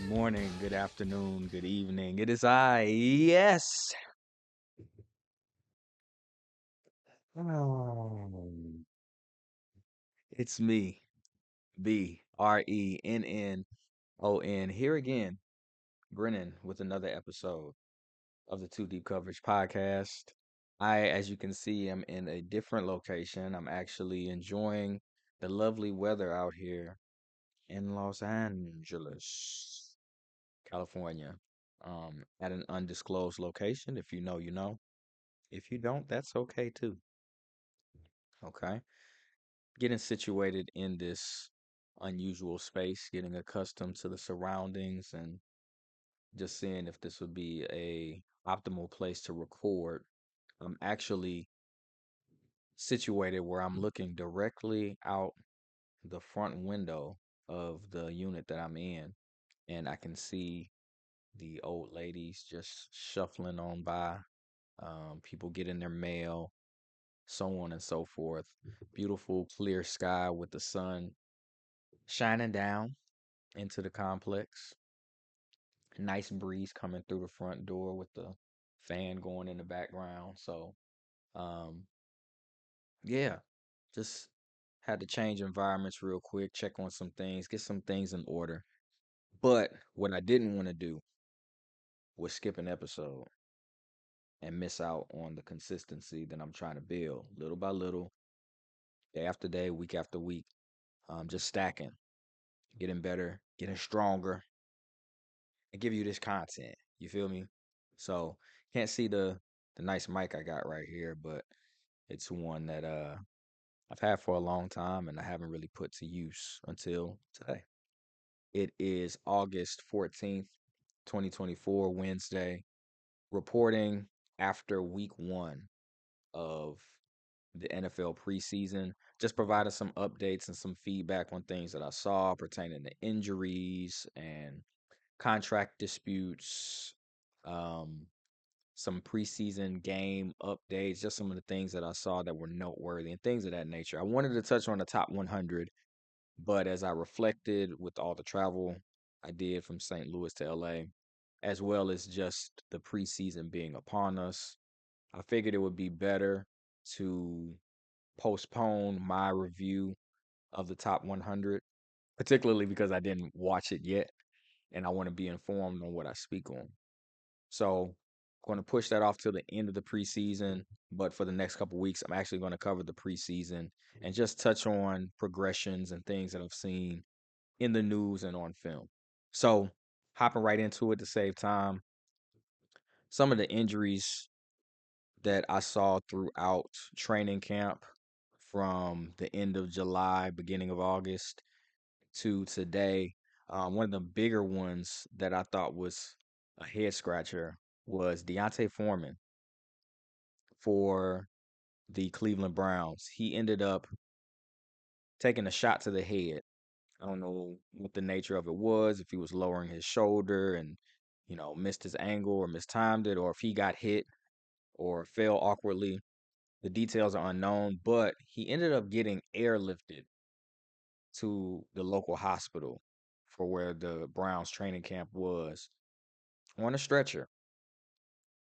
morning, good afternoon, good evening. It is I. Yes. Oh, it's me, Brennon, here again, Brennon, with another episode of the Two Deep Coverage podcast. As you can see, am in a different location. I'm actually enjoying the lovely weather out here in Los Angeles, California, at an undisclosed location. If you know, you know. If you don't, that's okay too. Okay. Getting situated in this unusual space, getting accustomed to the surroundings and just seeing if this would be a optimal place to record. I'm actually situated where I'm looking directly out the front window of the unit that I'm in, and I can see the old ladies just shuffling on by, people getting their mail, so on and so forth. Beautiful clear sky with the sun shining down into the complex. Nice breeze coming through the front door with the fan going in the background. So, um, yeah, just had to change environments real quick, check on some things, get some things in order. But what I didn't want to do was skip an episode and miss out on the consistency that I'm trying to build little by little, day after day, week after week. Just stacking, getting better, getting stronger, and give you this content. You feel me? So can't see the nice mic I got right here, but it's one that I've had for a long time and I haven't really put to use until today. It is August 14th, 2024, Wednesday, reporting after week 1 of the NFL preseason. Just provided some updates and some feedback on things that I saw pertaining to injuries and contract disputes, um, some preseason game updates, just some of the things that I saw that were noteworthy and things of that nature. I wanted to touch on the top 100, but as I reflected with all the travel I did from St. Louis to LA, as well as just the preseason being upon us, I figured it would be better to postpone my review of the top 100, particularly because I didn't watch it yet and I want to be informed on what I speak on. So, going to push that off till the end of the preseason. But for the next couple weeks, I'm actually going to cover the preseason and just touch on progressions and things that I've seen in the news and on film. So, hopping right into it to save time, some of the injuries that I saw throughout training camp from the end of July, beginning of August to today. One of the bigger ones that I thought was a head scratcher was Deontay Foreman for the Cleveland Browns. He ended up taking a shot to the head. I don't know what the nature of it was, if he was lowering his shoulder and, missed his angle or mistimed it, or if he got hit or fell awkwardly. The details are unknown, but he ended up getting airlifted to the local hospital for where the Browns training camp was on a stretcher.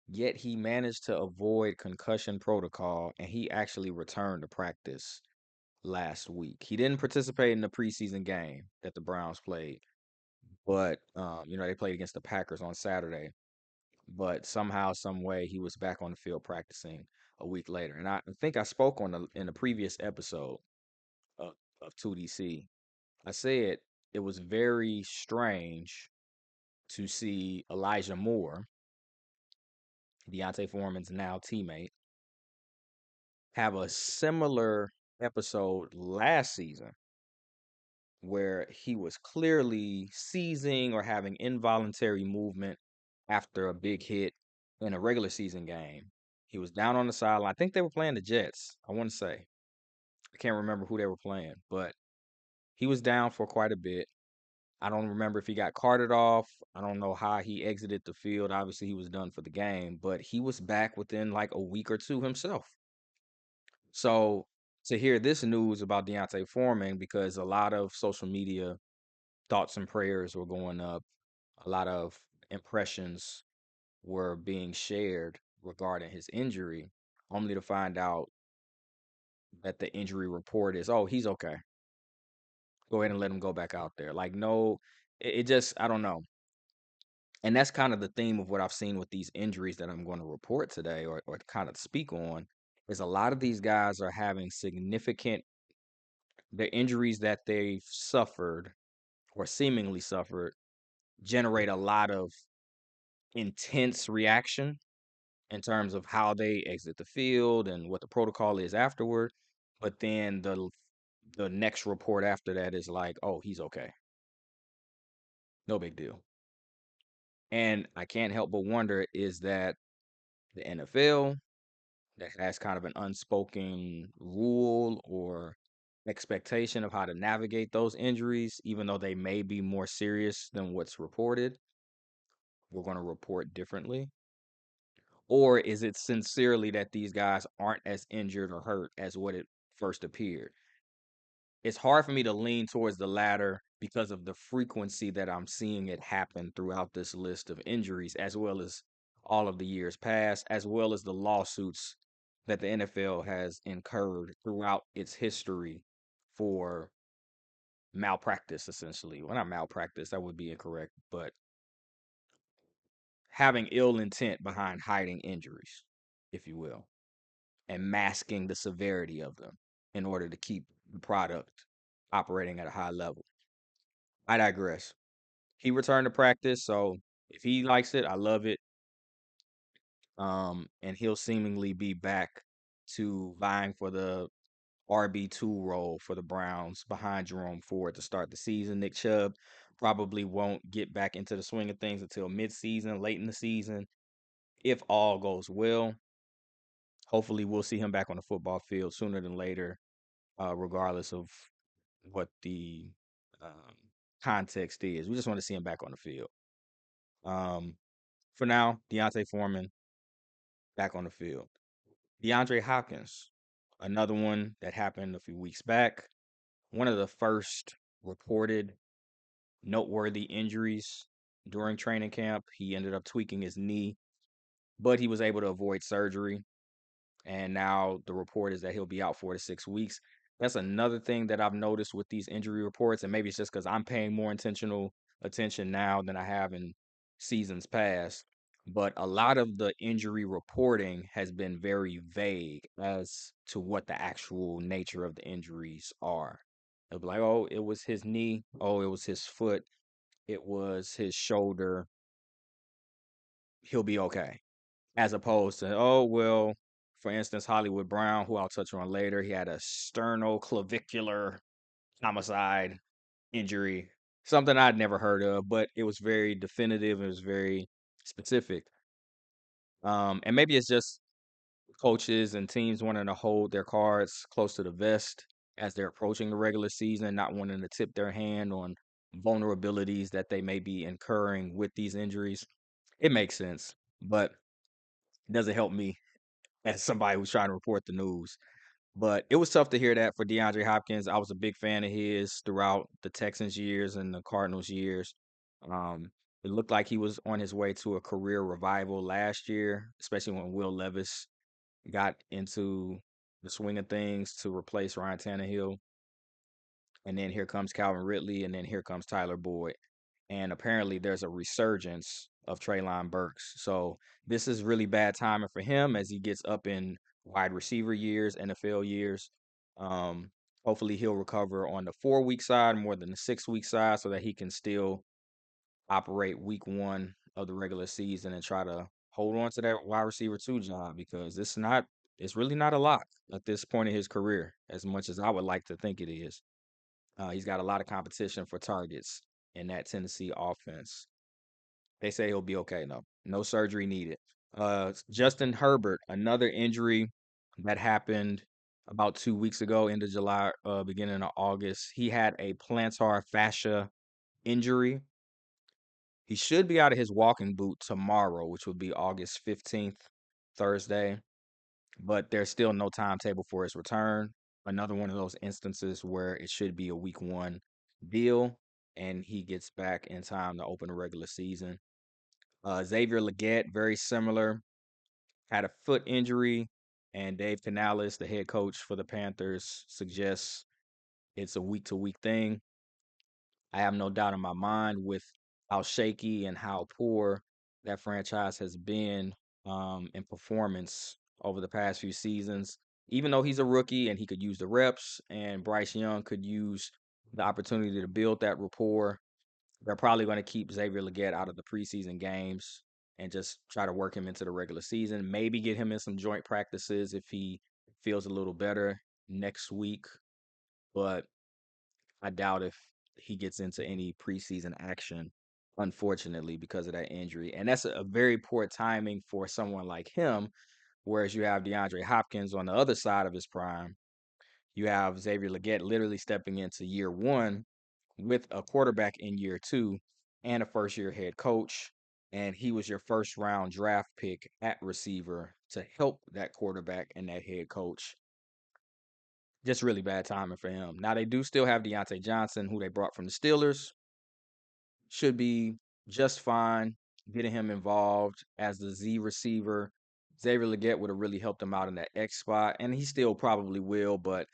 Yet he managed to avoid concussion protocol and he actually returned to practice last week. He didn't participate in the preseason game that the Browns played, but they played against the Packers on Saturday. But somehow, some way, he was back on the field practicing a week later. And I think I spoke in a previous episode of, of 2DC. I said it was very strange to see Elijah Moore, Deontay Foreman's now teammate, have a similar episode last season where he was clearly seizing or having involuntary movement after a big hit in a regular season game. He was down on the sideline. I think they were playing the Jets, I want to say. I can't remember who they were playing, but he was down for quite a bit. I don't remember if he got carted off. I don't know how he exited the field. Obviously, he was done for the game, but he was back within like a week or two himself. So to hear this news about Deontay Foreman, because a lot of social media thoughts and prayers were going up a lot of impressions were being shared regarding his injury, only to find out that the injury report is, oh, he's okay. Go ahead and let him go back out there. Like, no, it just, I don't know. And that's kind of the theme of what I've seen with these injuries that I'm going to report today, or kind of speak on, is a lot of these guys are having significant, the injuries that they've suffered or seemingly suffered generate a lot of intense reaction in terms of how they exit the field and what the protocol is afterward. But then the next report after that is like, oh, he's okay. No big deal. And I can't help but wonder, is that the NFL that has kind of an unspoken rule or expectation of how to navigate those injuries, even though they may be more serious than what's reported? We're going to report differently. Or is it sincerely that these guys aren't as injured or hurt as what it first appeared? It's hard for me to lean towards the latter because of the frequency that I'm seeing it happen throughout this list of injuries, as well as all of the years past, as well as the lawsuits that the NFL has incurred throughout its history for malpractice, essentially. Well, not malpractice, that would be incorrect, but having ill intent behind hiding injuries, if you will, and masking the severity of them in order to keep the product operating at a high level. I digress. He returned to practice, so if he likes it, I love it. And he'll seemingly be back to vying for the RB2 role for the Browns behind Jerome Ford to start the season. Nick Chubb probably won't get back into the swing of things until midseason, late in the season, if all goes well. Hopefully, we'll see him back on the football field sooner than later, regardless of what the um, context is. We just want to see him back on the field. Um, for now, Deontay Foreman back on the field. DeAndre Hopkins, another one that happened a few weeks back. One of the first reported noteworthy injuries during training camp. He ended up tweaking his knee, but he was able to avoid surgery. And now the report is that he'll be out 4 to 6 weeks. That's another thing that I've noticed with these injury reports, and maybe it's just because I'm paying more intentional attention now than I have in seasons past. But a lot of the injury reporting has been very vague as to what the actual nature of the injuries are. It'll be like, oh, it was his knee. Oh, it was his foot. It was his shoulder. He'll be okay, as opposed to, oh, well, for instance, Hollywood Brown, who I'll touch on later, he had a sternoclavicular homicide injury, something I'd never heard of, but it was very definitive. It was very specific. And maybe it's just coaches and teams wanting to hold their cards close to the vest as they're approaching the regular season, not wanting to tip their hand on vulnerabilities that they may be incurring with these injuries. It makes sense, but it doesn't help me as somebody who's trying to report the news. But it was tough to hear that for DeAndre Hopkins. I was a big fan of his throughout the Texans years and the Cardinals years. Um, it looked like he was on his way to a career revival last year, especially when Will Levis got into the swing of things to replace Ryan Tannehill. And then here comes Calvin Ridley, and then here comes Tyler Boyd. And apparently there's a resurgence of Treylon Burks. So this is really bad timing for him as he gets up in wide receiver years, NFL years. Um, Hopefully he'll recover on the 4 week side more than the 6 week side so that he can still operate week one of the regular season and try to hold on to that wide receiver two job, because it's really not a lot at this point in his career, as much as I would like to think it is. He's got a lot of competition for targets in that Tennessee offense. They say he'll be okay though. No surgery needed. Justin Herbert, another injury that happened about 2 weeks ago, end of July, beginning of August. He had a plantar fascia injury. He should be out of his walking boot tomorrow, which would be August 15th, Thursday, but there's still no timetable for his return. Another one of those instances where it should be a week one deal. and he gets back in time to open the regular season. Xavier Legette, very similar, had a foot injury, and Dave Canales, the head coach for the Panthers, suggests it's a week to week thing. I have no doubt in my mind with how shaky and how poor that franchise has been in performance over the past few seasons. Even though he's a rookie and he could use the reps, and Bryce Young could use the opportunity to build that rapport, they're probably going to keep Xavier Legette out of the preseason games and just try to work him into the regular season. Maybe get him in some joint practices if he feels a little better next week. But I doubt if he gets into any preseason action, unfortunately, because of that injury. And that's a very poor timing for someone like him. Whereas you have DeAndre Hopkins on the other side of his prime. You have Xavier Legette literally stepping into year one with a quarterback in year two and a first year head coach. And he was your first round draft pick at receiver to help that quarterback and that head coach. Just really bad timing for him. Now they do still have Deontay Johnson, who they brought from the Steelers. Should be just fine getting him involved as the Z receiver. Xavier Legette would have really helped him out in that X spot, and he still probably will. But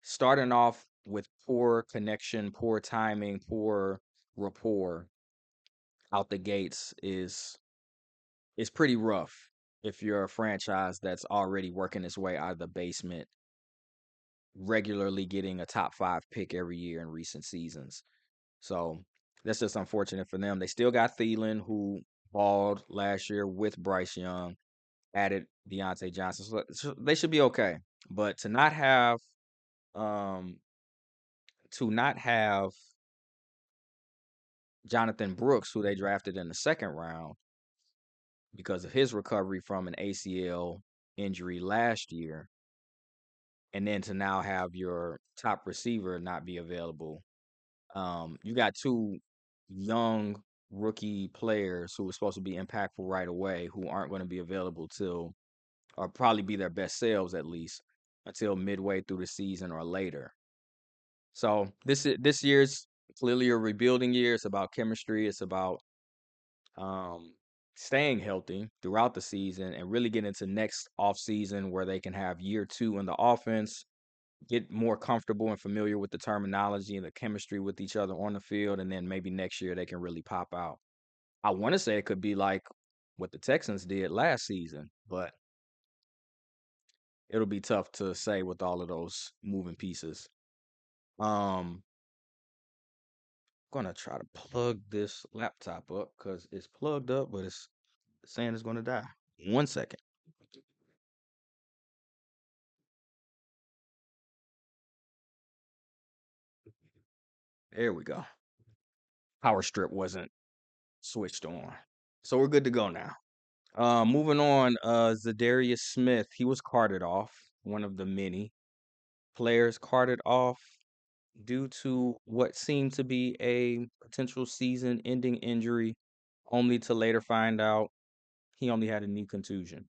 starting off with poor connection, poor timing, poor rapport out the gates is pretty rough if you're a franchise that's already working its way out of the basement, regularly getting a top five pick every year in recent seasons. So that's just unfortunate for them. They still got Thielen, who balled last year with Bryce Young, added Deontay Johnson. So they should be okay. But um to not have Jonathan Brooks, who they drafted in the second round because of his recovery from an ACL injury last year, and then to now have your top receiver not be available. You got two young rookie players who were supposed to be impactful right away who aren't going to be available till, or probably be their best selves at least, until midway through the season or later. So this year's clearly a rebuilding year. It's about chemistry. It's about um, staying healthy throughout the season and really get into next off season where they can have year two in the offense, get more comfortable and familiar with the terminology and the chemistry with each other on the field, and then maybe next year they can really pop out. I want to say it could be like what the Texans did last season, but it'll be tough to say with all of those moving pieces. Um, Gonna try to plug this laptop up because it's plugged up, but it's saying it's gonna die. 1 second. There we go. Power strip wasn't switched on. So we're good to go now. Moving on, Zadarius Smith, he was carted off, one of the many players carted off due to what seemed to be a potential season-ending injury, only to later find out he only had a knee contusion.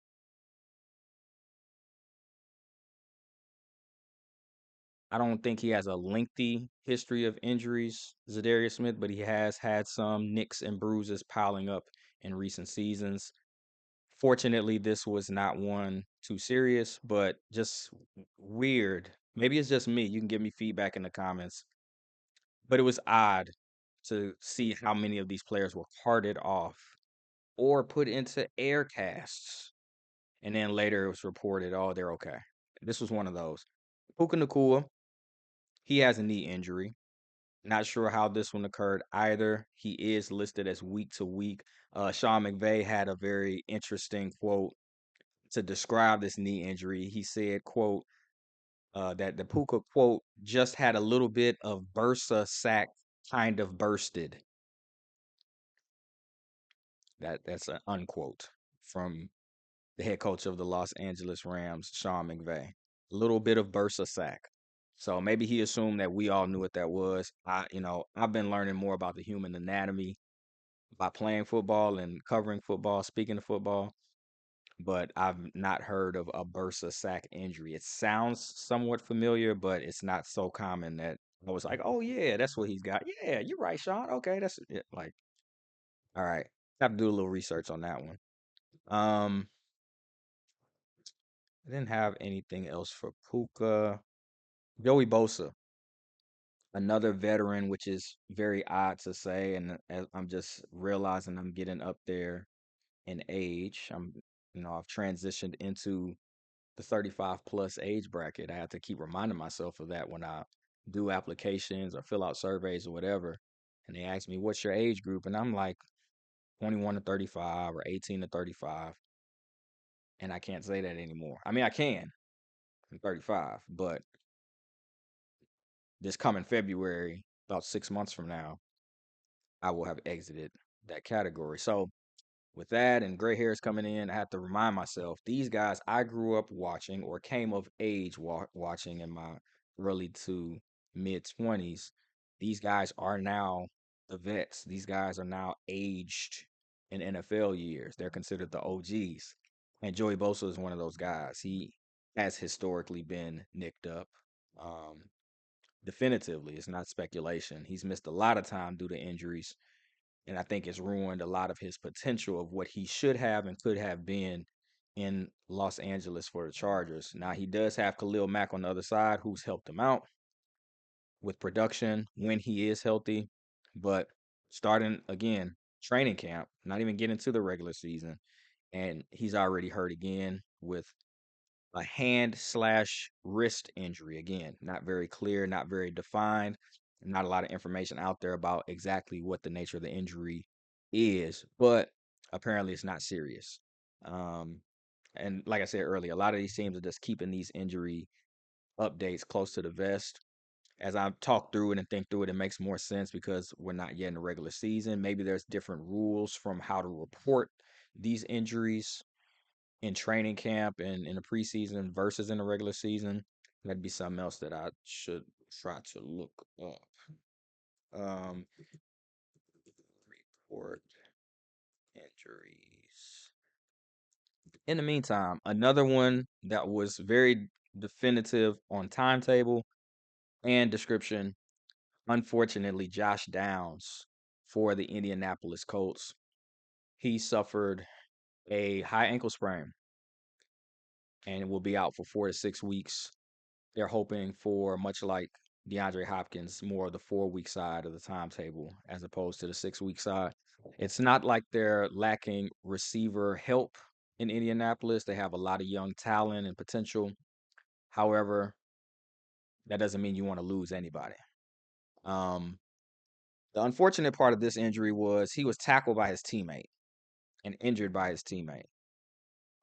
I don't think he has a lengthy history of injuries, Zadarius Smith, but he has had some nicks and bruises piling up in recent seasons. Fortunately, this was not one too serious, but just weird. Maybe it's just me. You can give me feedback in the comments. But it was odd to see how many of these players were carted off or put into air casts. And then later it was reported, oh, they're okay. This was one of those. Puka Nakua, he has a knee injury. Not sure how this one occurred either. He is listed as week to week. Sean McVay had a very interesting quote to describe this knee injury. He said, quote, that the Puka quote just had a little bit of bursa sac kind of bursted. That's an unquote from the head coach of the Los Angeles Rams, Sean McVay. A little bit of bursa sac. So maybe he assumed that we all knew what that was. I've been learning more about the human anatomy by playing football and covering football, speaking of football, but I've not heard of a bursa sac injury. It sounds somewhat familiar, but it's not so common that I was like, oh yeah, that's what he's got. Yeah, you're right, Sean. Okay, that's it. Like, all right, have to do a little research on that one. Um, I didn't have anything else for Puka. Joey Bosa, another veteran, which is very odd to say, and as I'm just realizing I'm getting up there in age. I've transitioned into the 35 plus age bracket. I have to keep reminding myself of that when I do applications or fill out surveys or whatever. And they ask me, what's your age group? And I'm like 21 to 35 or 18 to 35. And I can't say that anymore. I mean, I can. I'm 35, but this coming February, about 6 months from now, I will have exited that category. So with that and gray hairs coming in, I have to remind myself these guys I grew up watching or came of age watching in my early to mid 20s. These guys are now the vets. These guys are now aged in NFL years. They're considered the OGs. And Joey Bosa is one of those guys. He has historically been nicked up. Um, Definitively, it's not speculation. He's missed a lot of time due to injuries, and I think it's ruined a lot of his potential of what he should have and could have been in Los Angeles for the Chargers. Now he does have Khalil Mack on the other side, who's helped him out with production when he is healthy. But starting again, training camp, not even getting to the regular season, and he's already hurt again with a hand slash wrist injury. Again, not very clear, not very defined, not a lot of information out there about exactly what the nature of the injury is, but apparently it's not serious. Um, and like I said earlier, a lot of these teams are just keeping these injury updates close to the vest. As I talk through it and think through it, it makes more sense because we're not yet in the regular season. Maybe there's different rules from how to report these injuries in training camp and in the preseason versus in the regular season. That'd be something else that I should try to look up. Um, Report injuries. In the meantime, another one that was very definitive on timetable and description. Unfortunately, Josh Downs for the Indianapolis Colts. He suffered a high ankle sprain and will be out for 4 to 6 weeks. They're hoping for, much like DeAndre Hopkins, more of the 4 week side of the timetable as opposed to the 6 week side. It's not like they're lacking receiver help in Indianapolis. They have a lot of young talent and potential. However, that doesn't mean you want to lose anybody. Um, the unfortunate part of this injury was he was tackled by his teammate and injured by his teammate.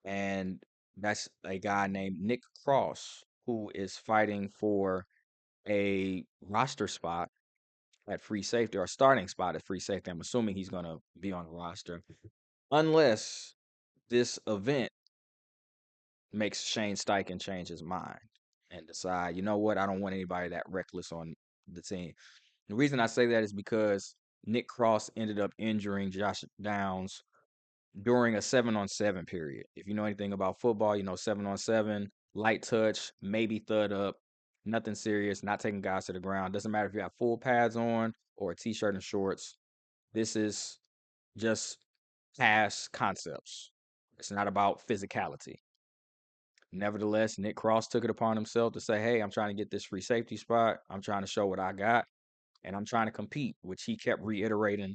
And that's a guy named Nick Cross who is fighting for a roster spot at free safety or a starting spot at free safety. I'm assuming he's going to be on the roster unless this event makes Shane Steichen change his mind and decide, you know what, I don't want anybody that reckless on the team. The reason I say that is because Nick Cross ended up injuring Josh Downs during a 7-on-7 period. If you know anything about football, you know 7-on-7, light touch, maybe thud up, nothing serious, not taking guys to the ground. Doesn't matter if you have full pads on or a t-shirt and shorts. This is just pass concepts. It's not about physicality. Nevertheless, Nick Cross took it upon himself to say, hey, I'm trying to get this free safety spot. I'm trying to show what I got, and I'm trying to compete, which he kept reiterating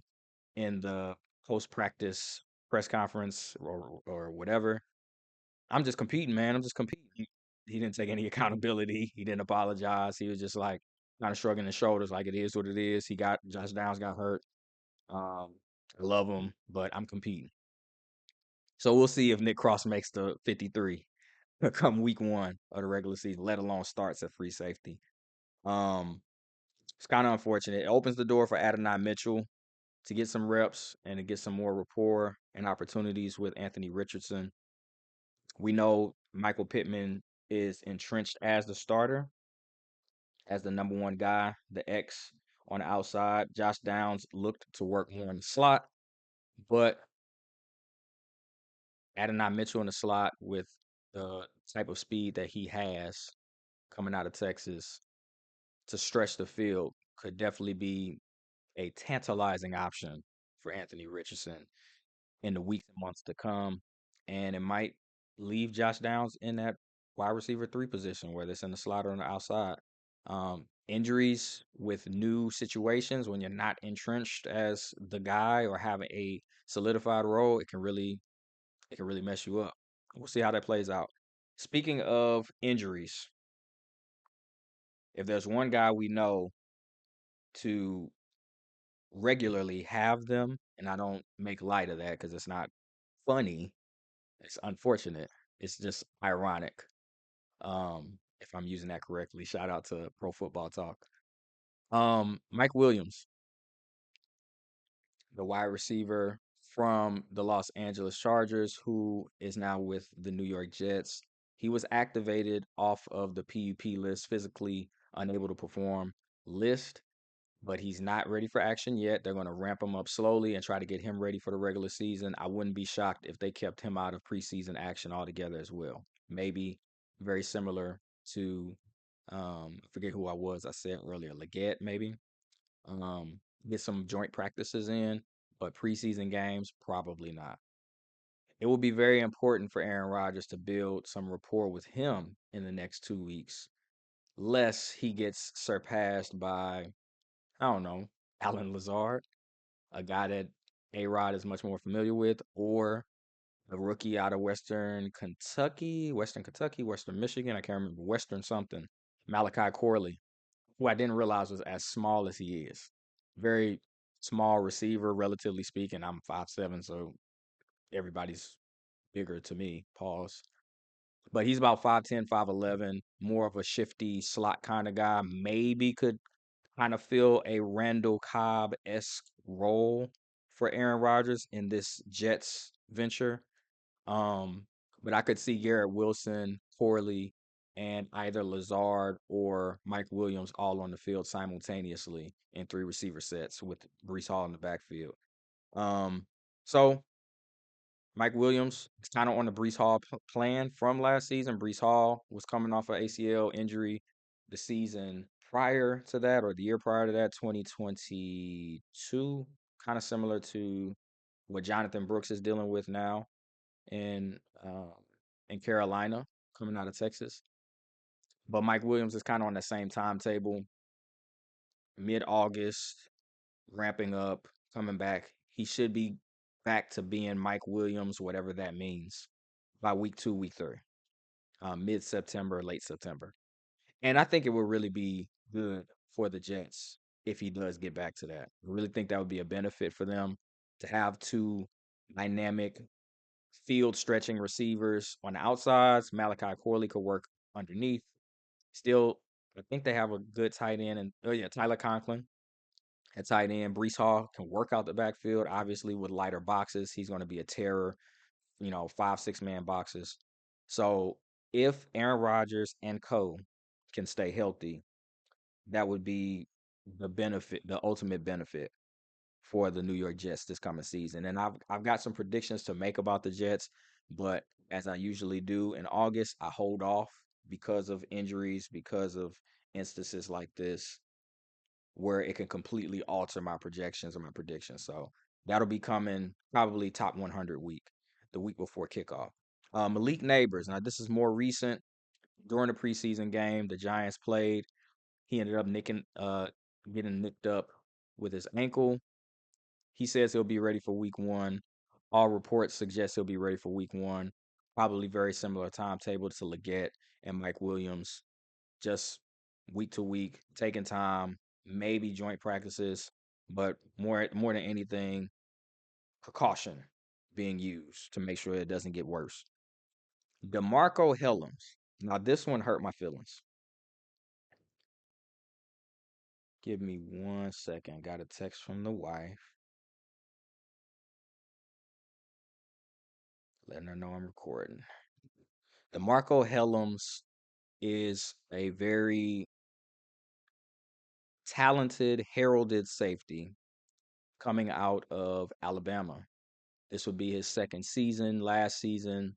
in the post practice press conference or whatever. I'm just competing, man. I'm just competing. He didn't take any accountability. He didn't apologize. He was just like kind of shrugging his shoulders, like it is what it is. Josh Downs got hurt. I love him, but I'm competing. So we'll see if Nick Cross makes the 53 come week one of the regular season, let alone starts at free safety. Um, it's kind of unfortunate. It opens the door for Adonai Mitchell to get some reps and to get some more rapport and opportunities with Anthony Richardson. We know Michael Pittman is entrenched as the starter, as the number one guy, the X on the outside. Josh Downs looked to work more in the slot, but Adonai Mitchell in the slot with the type of speed that he has coming out of Texas to stretch the field could definitely be a tantalizing option for Anthony Richardson in the weeks and months to come. And it might leave Josh Downs in that wide receiver three position, whether it's in the slot or on the outside. Injuries with new situations when you're not entrenched as the guy or have a solidified role, it can really mess you up. We'll see how that plays out. Speaking of injuries, if there's one guy we know to regularly have them, and I don't make light of that because it's not funny, it's unfortunate, it's just ironic. If I'm using that correctly, shout out to Pro Football Talk. Mike Williams, the wide receiver from the Los Angeles Chargers, who is now with the New York Jets. He was activated off of the PUP list, physically unable to perform list, but he's not ready for action yet. They're going to ramp him up slowly and try to get him ready for the regular season. I wouldn't be shocked if they kept him out of preseason action altogether as well. Maybe very similar to, I forget who I was. I said earlier, Leggett, maybe. Um, get some joint practices in, but preseason games, probably not. It will be very important for Aaron Rodgers to build some rapport with him in the next 2 weeks, lest he gets surpassed by, I don't know, Alan Lazard, a guy that A Rod is much more familiar with, or a rookie out of Western Kentucky, Western Michigan. I can't remember, Western something. Malachi Corley, who I didn't realize was as small as he is. Very small receiver, relatively speaking. I'm 5'7", so everybody's bigger to me. Pause. But he's about 5'10", 5'11", more of a shifty slot kind of guy. Maybe could kind of fill a Randall Cobb-esque role for Aaron Rodgers in this Jets venture. Um, but I could see Garrett Wilson, Corley, and either Lazard or Mike Williams all on the field simultaneously in three receiver sets with Brees Hall in the backfield. So Mike Williams is kind of on the Brees Hall plan from last season. Brees Hall was coming off an ACL injury the season prior to that, or the year prior to that, 2022, kind of similar to what Jonathan Brooks is dealing with now in um, in Carolina, coming out of Texas. But Mike Williams is kind of on the same timetable, mid-August, ramping up, coming back. He should be back to being Mike Williams, whatever that means, by week 2, week 3, mid-September, late September. And I think it would really be good for the Jets if he does get back to that. I really think that would be a benefit for them to have two dynamic field stretching receivers on the outsides. Malachi Corley could work underneath. Still, I think they have a good tight end, and oh yeah, Tyler Conklin at tight end. Brees Hall can work out the backfield. Obviously, with lighter boxes, he's going to be a terror. 5, 6 man boxes. So if Aaron Rodgers and co can stay healthy, that would be the benefit, the ultimate benefit for the New York Jets this coming season. And I've got some predictions to make about the Jets, but as I usually do in August, I hold off because of injuries, because of instances like this where it can completely alter my projections or my predictions. So that'll be coming probably top 100 week, the week before kickoff. Malik Neighbors. Now this is more recent. During the preseason game, the Giants played. He ended up getting nicked up with his ankle. He says he'll be ready for week 1. All reports suggest he'll be ready for week 1. Probably very similar timetable to Leggett and Mike Williams. Just week to week, taking time, maybe joint practices, but more than anything, precaution being used to make sure it doesn't get worse. DeMarco Hellams. Now this one hurt my feelings. Give me 1 second. Got a text from the wife letting her know I'm recording. DeMarco Hellams is a very talented, heralded safety coming out of Alabama. This would be his second season. Last season,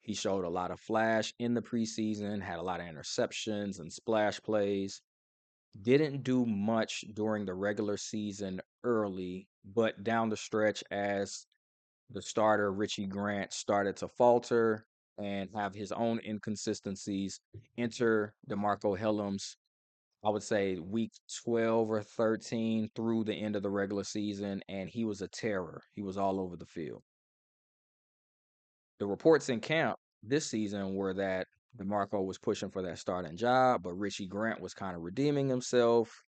he showed a lot of flash in the preseason, had a lot of interceptions and splash plays. Didn't do much during the regular season early, but down the stretch as the starter Richie Grant started to falter and have his own inconsistencies. Enter DeMarco Hellams, I would say week 12 or 13 through the end of the regular season, and he was a terror. He was all over the field. The reports in camp this season were that DeMarco was pushing for that starting job, but Richie Grant was kind of redeeming himself.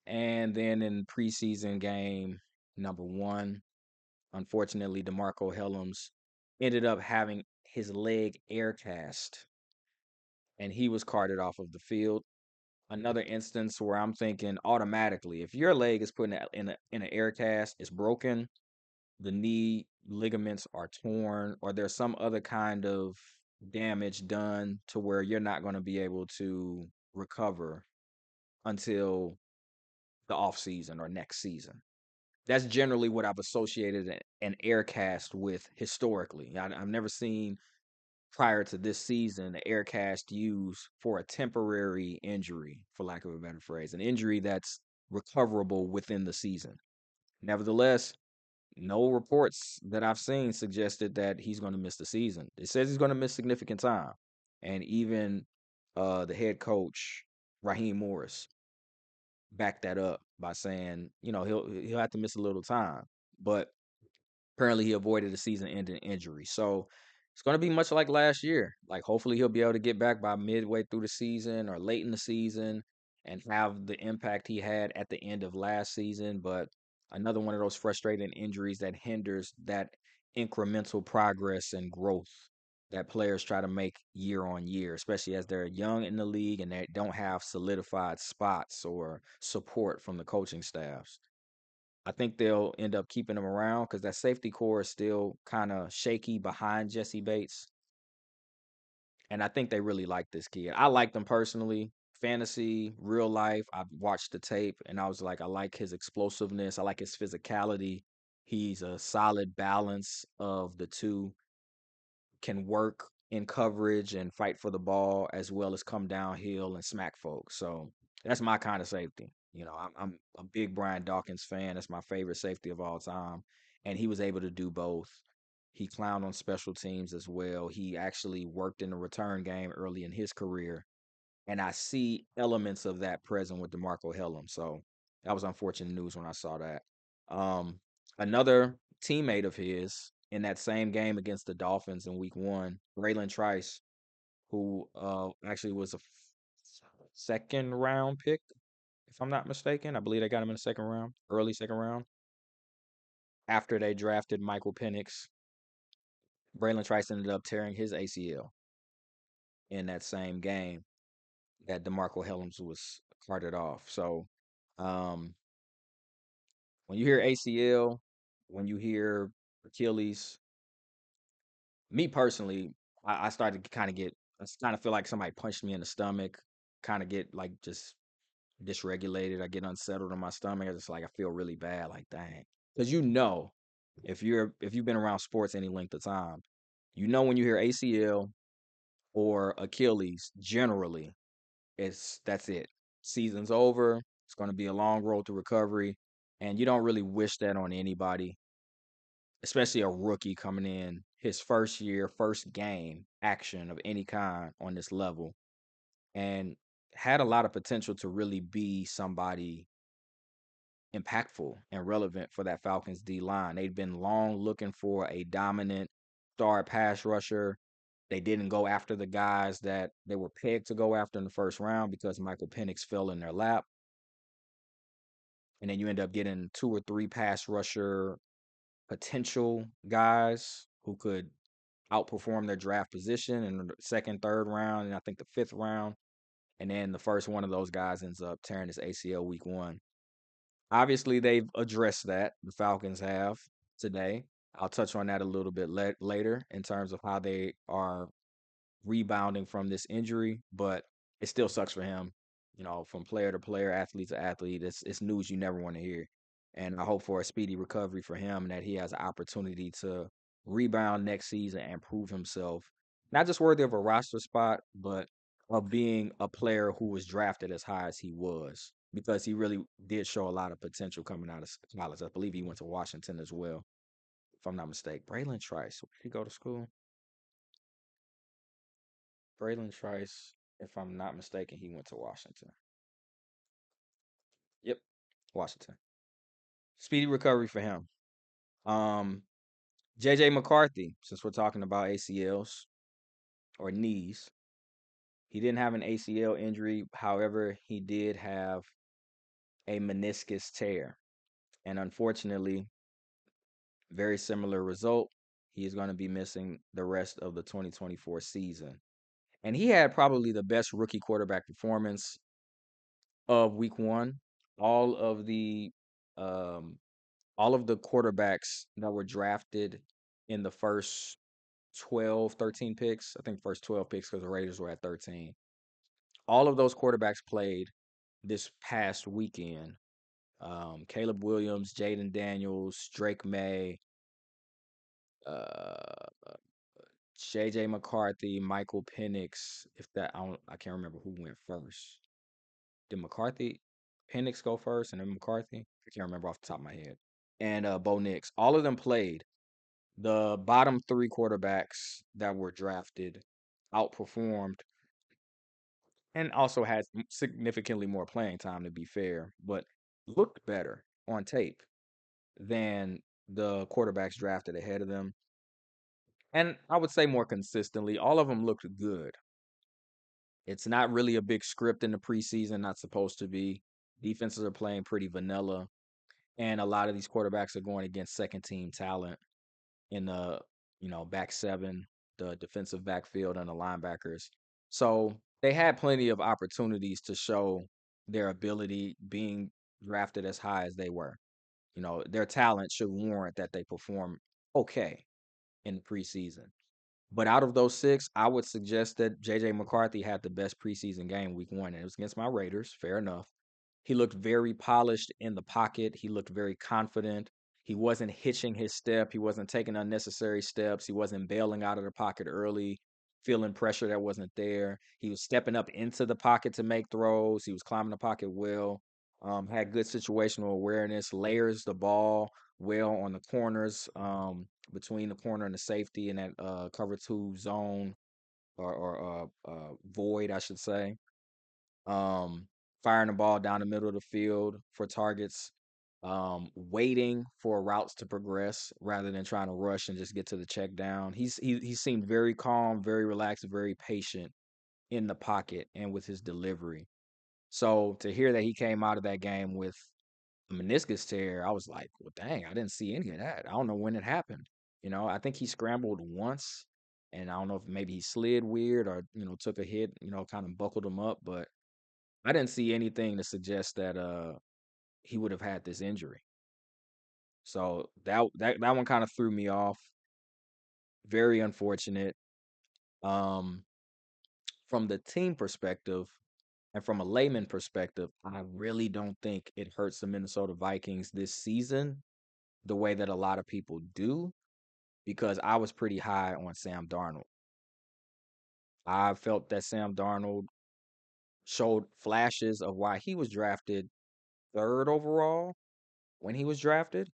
And then in preseason game number 1, unfortunately, DeMarco Hellams ended up having his leg air cast and he was carted off of the field. Another instance where I'm thinking automatically, if your leg is put in an air cast, it's broken, the knee ligaments are torn, or there's some other kind of damage done to where you're not going to be able to recover until the off season or next season. That's generally what I've associated an air cast with historically. I've never seen prior to this season the air cast used for a temporary injury, for lack of a better phrase, an injury that's recoverable within the season. Nevertheless, no reports that I've seen suggested that he's going to miss the season. It says he's going to miss significant time, and even the head coach Raheem Morris backed that up by saying, he'll have to miss a little time, but apparently he avoided a season-ending injury. So it's going to be much like last year. Like hopefully he'll be able to get back by midway through the season or late in the season and have the impact he had at the end of last season. But another one of those frustrating injuries that hinders that incremental progress and growth that players try to make year on year, especially as they're young in the league and they don't have solidified spots or support from the coaching staffs. I think they'll end up keeping him around because that safety core is still kind of shaky behind Jesse Bates. And I think they really like this kid. I like them personally. Fantasy, real life. I've watched the tape and I was like, I like his explosiveness. I like his physicality. He's a solid balance of the two, can work in coverage and fight for the ball as well as come downhill and smack folks. So that's my kind of safety. I'm a big Brian Dawkins fan. That's my favorite safety of all time. And he was able to do both. He clowned on special teams as well. He actually worked in the return game early in his career. And I see elements of that present with DeMarco Hellum. So that was unfortunate news when I saw that. Um, Another teammate of his in that same game against the Dolphins in week 1, Braylon Trice, who actually was a second round pick, if I'm not mistaken. I believe they got him in the second round, early second round, after they drafted Michael Penix. Braylon Trice ended up tearing his ACL in that same game that DeMarco Hellums was carted off. So um, when you hear ACL, when you hear Achilles, me personally, I started to kind of get, I kind of feel like somebody punched me in the stomach, kind of get like just dysregulated. I get unsettled in my stomach. I just like, I feel really bad, like, dang. Because if you've been around sports any length of time, when you hear ACL or Achilles, generally, that's it. Season's over. It's going to be a long road to recovery. And you don't really wish that on anybody, especially a rookie coming in his first year, first game action of any kind on this level, and had a lot of potential to really be somebody impactful and relevant for that Falcons D line. They'd been long looking for a dominant star pass rusher. They didn't go after the guys that they were pegged to go after in the first round because Michael Penix fell in their lap. And then you end up getting 2 or 3 pass rusher potential guys who could outperform their draft position in the second, third round, and I think the fifth round. And then the first one of those guys ends up tearing his ACL week 1. Obviously, they've addressed that. The Falcons have today. I'll touch on that a little bit later in terms of how they are rebounding from this injury, but it still sucks for him. From player to player, athlete to athlete, it's news you never want to hear. And I hope for a speedy recovery for him and that he has an opportunity to rebound next season and prove himself not just worthy of a roster spot, but of being a player who was drafted as high as he was because he really did show a lot of potential coming out of college. I believe he went to Washington as well, if I'm not mistaken. Braylon Trice, where did he go to school? Braylon Trice, if I'm not mistaken, he went to Washington. Yep, Washington. Speedy recovery for him. Um, JJ McCarthy, since we're talking about ACLs or knees, he didn't have an ACL injury. However, he did have a meniscus tear. And unfortunately, very similar result. He is going to be missing the rest of the 2024 season. And he had probably the best rookie quarterback performance of week one. All of the um all of the quarterbacks that were drafted in the first 12, 13 picks, I think first 12 picks because the Raiders were at 13. All of those quarterbacks played this past weekend. Caleb Williams, Jaden Daniels, Drake May, uh, JJ McCarthy, Michael Penix. If that I can't remember who went first. Did McCarthy Penix go first and then McCarthy? I can't remember off the top of my head. And Bo Nix. All of them played. The bottom three quarterbacks that were drafted outperformed and also had significantly more playing time to be fair, but looked better on tape than the quarterbacks drafted ahead of them. And I would say more consistently, all of them looked good. It's not really a big script in the preseason, not supposed to be. Defenses are playing pretty vanilla, and a lot of these quarterbacks are going against second team talent in the, back seven, the defensive backfield and the linebackers. So they had plenty of opportunities to show their ability being drafted as high as they were. Their talent should warrant that they perform okay in the preseason. But out of those six, I would suggest that JJ McCarthy had the best preseason game week one, and it was against my Raiders. Fair enough. He looked very polished in the pocket. He looked very confident. He wasn't hitching his step. He wasn't taking unnecessary steps. He wasn't bailing out of the pocket early, feeling pressure that wasn't there. He was stepping up into the pocket to make throws. He was climbing the pocket well. Had good situational awareness, layers the ball well on the corners, between the corner and the safety in that cover two zone or void, I should say. Um, Firing the ball down the middle of the field for targets, waiting for routes to progress rather than trying to rush and just get to the check down. He seemed very calm, very relaxed, very patient in the pocket and with his delivery. So to hear that he came out of that game with a meniscus tear, I was like, well, dang, I didn't see any of that. I don't know when it happened. I think he scrambled once, and I don't know if maybe he slid weird or took a hit, kind of buckled him up, but I didn't see anything to suggest that he would have had this injury. So that one kind of threw me off. Very unfortunate. Um, from the team perspective and from a layman perspective, I really don't think it hurts the Minnesota Vikings this season the way that a lot of people do, because I was pretty high on Sam Darnold. I felt that Sam Darnold showed flashes of why he was drafted third overall when he was drafted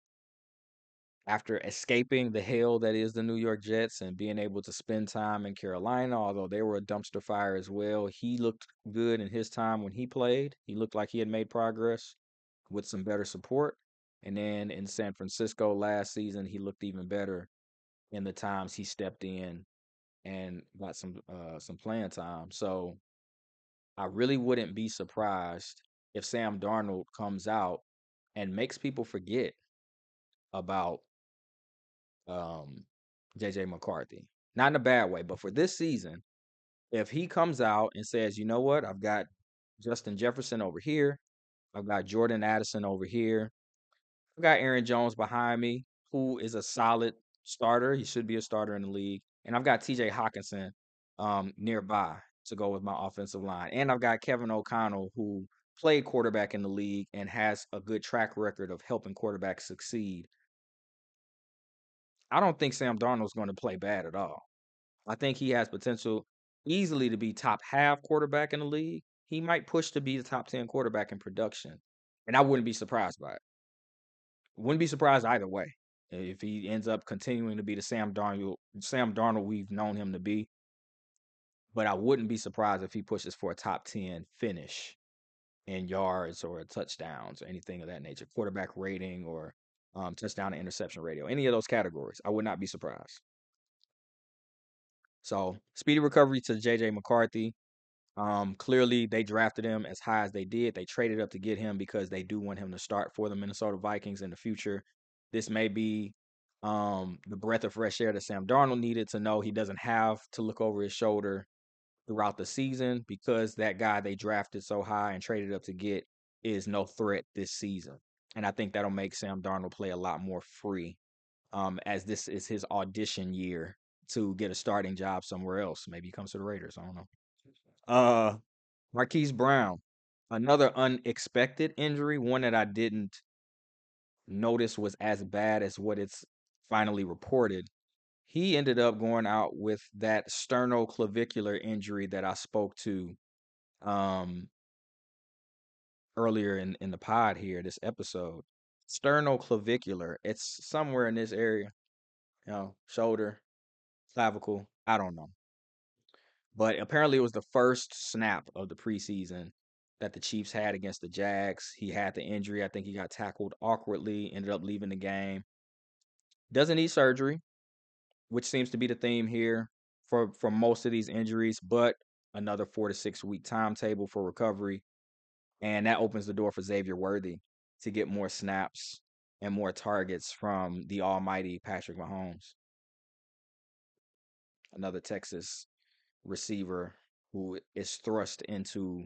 after escaping the hell that is the New York Jets and being able to spend time in Carolina, although they were a dumpster fire as well. He looked good in his time when he played. He looked like he had made progress with some better support. And then in San Francisco last season, he looked even better in the times he stepped in and got some playing time. So I really wouldn't be surprised if Sam Darnold comes out and makes people forget about um, JJ McCarthy. Not in a bad way, but for this season, if he comes out and says, you know what, I've got Justin Jefferson over here, I've got Jordan Addison over here, I've got Aaron Jones behind me, who is a solid starter. He should be a starter in the league. And I've got TJ Hawkinson nearby to go with my offensive line. And I've got Kevin O'Connell, who played quarterback in the league and has a good track record of helping quarterbacks succeed. I don't think Sam Darnold's going to play bad at all. I think he has potential. easily to be top half quarterback in the league. He might push to be the top 10 quarterback in production. And I wouldn't be surprised by it. Wouldn't be surprised either way. If he ends up continuing to be the Sam Darnold we've known him to be, but I wouldn't be surprised if he pushes for a top 10 finish in yards or touchdowns or anything of that nature, quarterback rating or touchdown to interception ratio, any of those categories. I would not be surprised. So speedy recovery to JJ McCarthy. Clearly they drafted him as high as they did. They traded up to get him because they do want him to start for the Minnesota Vikings in the future. This may be the breath of fresh air that Sam Darnold needed to know he doesn't have to look over his shoulder throughout the season because that guy they drafted so high and traded up to get is no threat this season. And I think that'll make Sam Darnold play a lot more free, as this is his audition year to get a starting job somewhere else. Maybe he comes to the Raiders. I don't know. Marquise Brown, another unexpected injury, one that I didn't notice was as bad as what it's finally reported. He ended up going out with that sternoclavicular injury that I spoke to um, earlier in the pod here, this episode. Sternoclavicular, it's somewhere in this area, shoulder, clavicle, I don't know. But apparently, it was the first snap of the preseason that the Chiefs had against the Jags. He had the injury. I think he got tackled awkwardly, ended up leaving the game. Doesn't need surgery, which seems to be the theme here for most of these injuries, but another 4 to 6 week timetable for recovery. And that opens the door for Xavier Worthy to get more snaps and more targets from the almighty Patrick Mahomes, another Texas receiver who is thrust into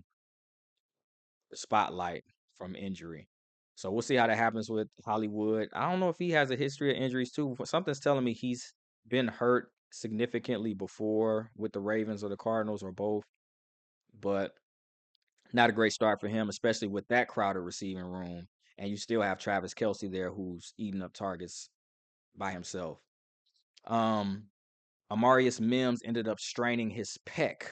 the spotlight from injury. So we'll see how that happens with Hollywood. I don't know if he has a history of injuries too. Something's telling me he's been hurt significantly before with the Ravens or the Cardinals or both, but not a great start for him, especially with that crowded receiving room. And you still have Travis Kelce there who's eating up targets by himself. Um, Amarius Mims ended up straining his pec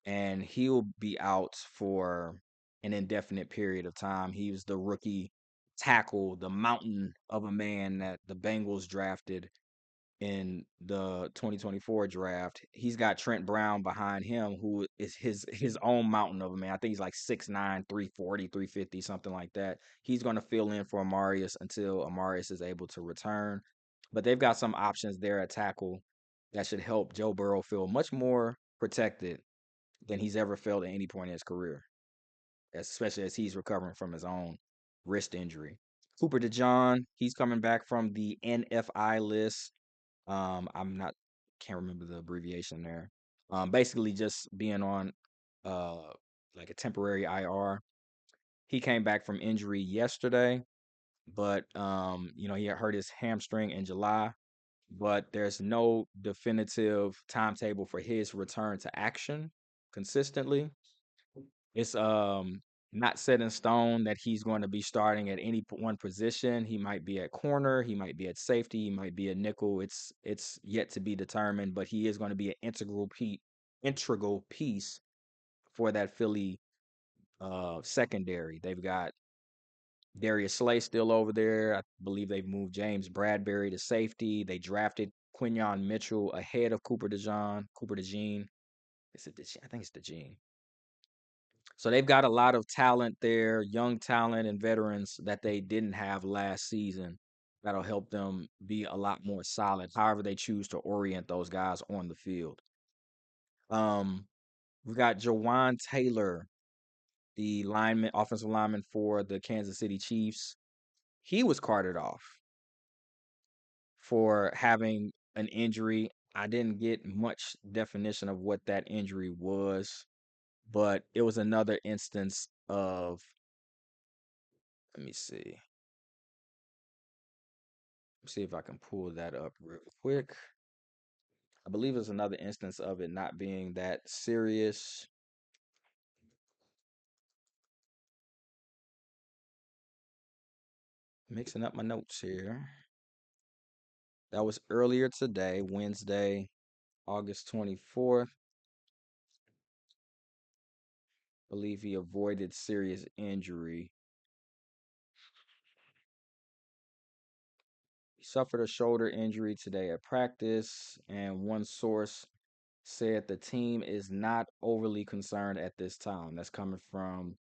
and he'll be out for an indefinite period of time. He was the rookie tackle, the mountain of a man that the Bengals drafted in the 2024 draft. He's got Trent Brown behind him, who is his own mountain of a man. I think he's like 6'9", 340, 350, something like that. He's going to fill in for Amarius until Amarius is able to return. But they've got some options there at tackle that should help Joe Burrow feel much more protected than he's ever felt at any point in his career, especially as he's recovering from his own wrist injury. Cooper DeJean, he's coming back from the NFI list. I'm not can't remember the abbreviation there. Basically just being on uh like a temporary IR. He came back from injury yesterday, but he had hurt his hamstring in July, but there's no definitive timetable for his return to action consistently. It's not set in stone that he's going to be starting at any one position. He might be at corner, he might be at safety, he might be a nickel. It's yet to be determined, but he is going to be an integral piece for that Philly secondary. They've got Darius Slay still over there. I believe they've moved James Bradbury to safety. They drafted Quinyon Mitchell ahead of Cooper DeJean. Is it I think it's DeJean. So they've got a lot of talent there, young talent and veterans that they didn't have last season that'll help them be a lot more solid, however they choose to orient those guys on the field. Um, we've got Jawan Taylor, the offensive lineman for the Kansas City Chiefs. He was carted off for having an injury. I didn't get much definition of what that injury was, but it was another instance of, let me see. See if I can pull that up real quick. I believe it's another instance of it not being that serious. Mixing up my notes here. That was earlier today, Wednesday, August 24th. Believe he avoided serious injury. He suffered a shoulder injury today at practice, and one source said the team is not overly concerned at this time. That's coming from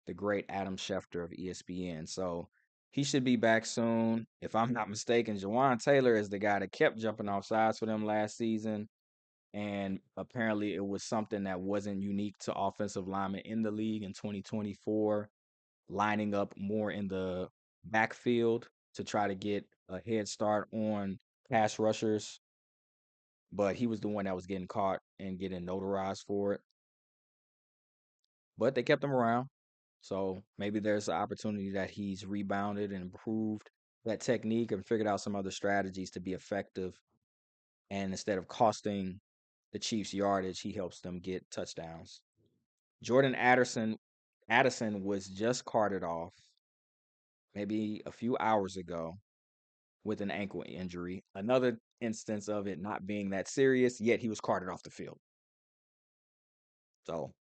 the great Adam Schefter of ESPN. So he should be back soon. If I'm not mistaken, Jawan Taylor is the guy that kept jumping off sides for them last season. And apparently it was something that wasn't unique to offensive linemen in the league in 2024, lining up more in the backfield to try to get a head start on pass rushers. But he was the one that was getting caught and getting notarized for it. But they kept him around. So maybe there's an opportunity that he's rebounded and improved that technique and figured out some other strategies to be effective. And instead of costing the Chiefs yardage, he helps them get touchdowns. Jordan Addison was just carted off maybe a few hours ago with an ankle injury. Another instance of it not being that serious, yet he was carted off the field. So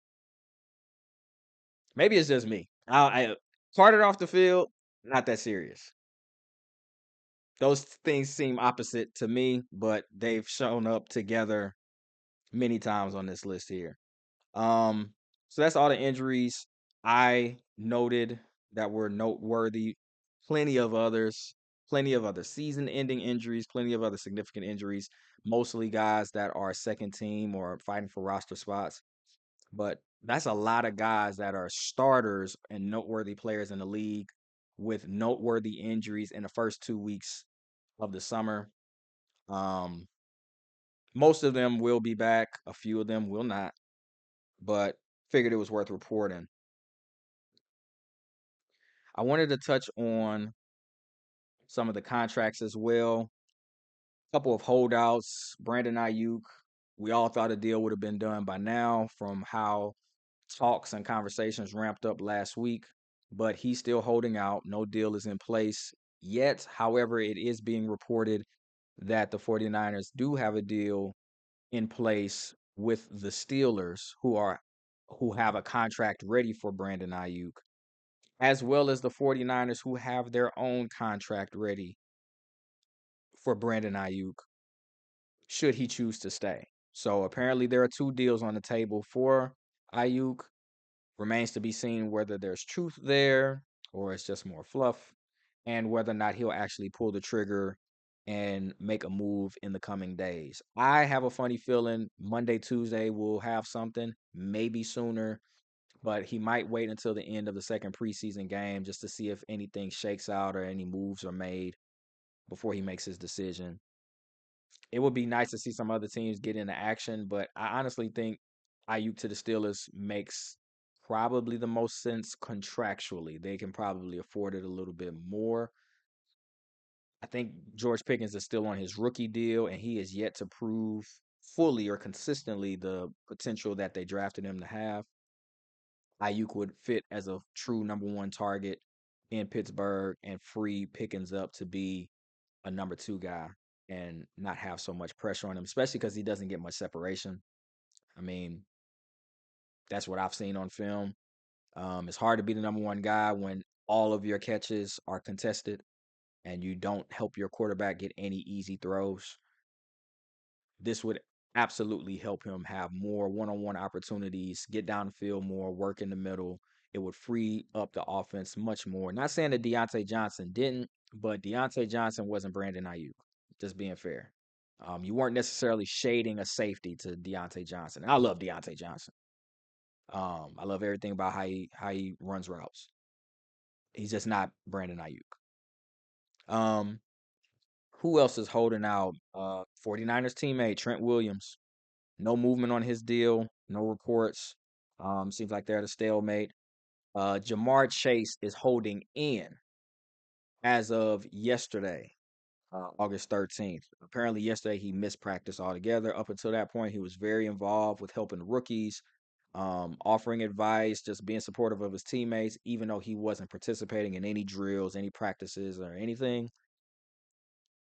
maybe it's just me. I carted off the field, not that serious. Those things seem opposite to me, but they've shown up together many times on this list here. Um, so that's all the injuries I noted that were noteworthy. Plenty of others, plenty of other season-ending injuries, plenty of other significant injuries. Mostly guys that are second team or fighting for roster spots. But that's a lot of guys that are starters and noteworthy players in the league with noteworthy injuries in the first 2 weeks of the summer. Um, Most of them will be back. A few of them will not, but figured it was worth reporting. I wanted to touch on some of the contracts as well. A couple of holdouts. Brandon Ayuk. We all thought a deal would have been done by now from how talks and conversations ramped up last week, but he's still holding out. No deal is in place yet. However, it is being reported that the 49ers do have a deal in place with the Steelers who have a contract ready for Brandon Ayuk, as well as the 49ers who have their own contract ready for Brandon Ayuk should he choose to stay. So apparently there are two deals on the table for Ayuk. Remains to be seen whether there's truth there or it's just more fluff, and whether or not he'll actually pull the trigger and make a move in the coming days. I have a funny feeling Monday, Tuesday we'll have something, maybe sooner, but he might wait until the end of the second preseason game just to see if anything shakes out or any moves are made before he makes his decision. It would be nice to see some other teams get into action, but I honestly think Ayuk to the Steelers makes probably the most sense contractually. They can probably afford it a little bit more. I think George Pickens is still on his rookie deal, and he is yet to prove fully or consistently the potential that they drafted him to have. Ayuk would fit as a true number one target in Pittsburgh and free Pickens up to be a number two guy and not have so much pressure on him, especially because he doesn't get much separation. I mean, that's what I've seen on film. It's hard to be the number one guy when all of your catches are contested and you don't help your quarterback get any easy throws. This would absolutely help him have more one-on-one opportunities, get down the field more, work in the middle. It would free up the offense much more. Not saying that Deontay Johnson didn't, but Deontay Johnson wasn't Brandon Ayuk. Just being fair. You weren't necessarily shading a safety to Deontay Johnson. And I love Deontay Johnson. I love everything about how he runs routes. He's just not Brandon Ayuk. Um, who else is holding out? 49ers teammate Trent Williams. No movement on his deal. No reports. Seems like they're at a stalemate. Jamar Chase is holding in as of yesterday, August 13th. Apparently, yesterday he missed practice altogether. Up until that point, he was very involved with helping rookies, offering advice, just being supportive of his teammates, even though he wasn't participating in any drills, any practices, or anything.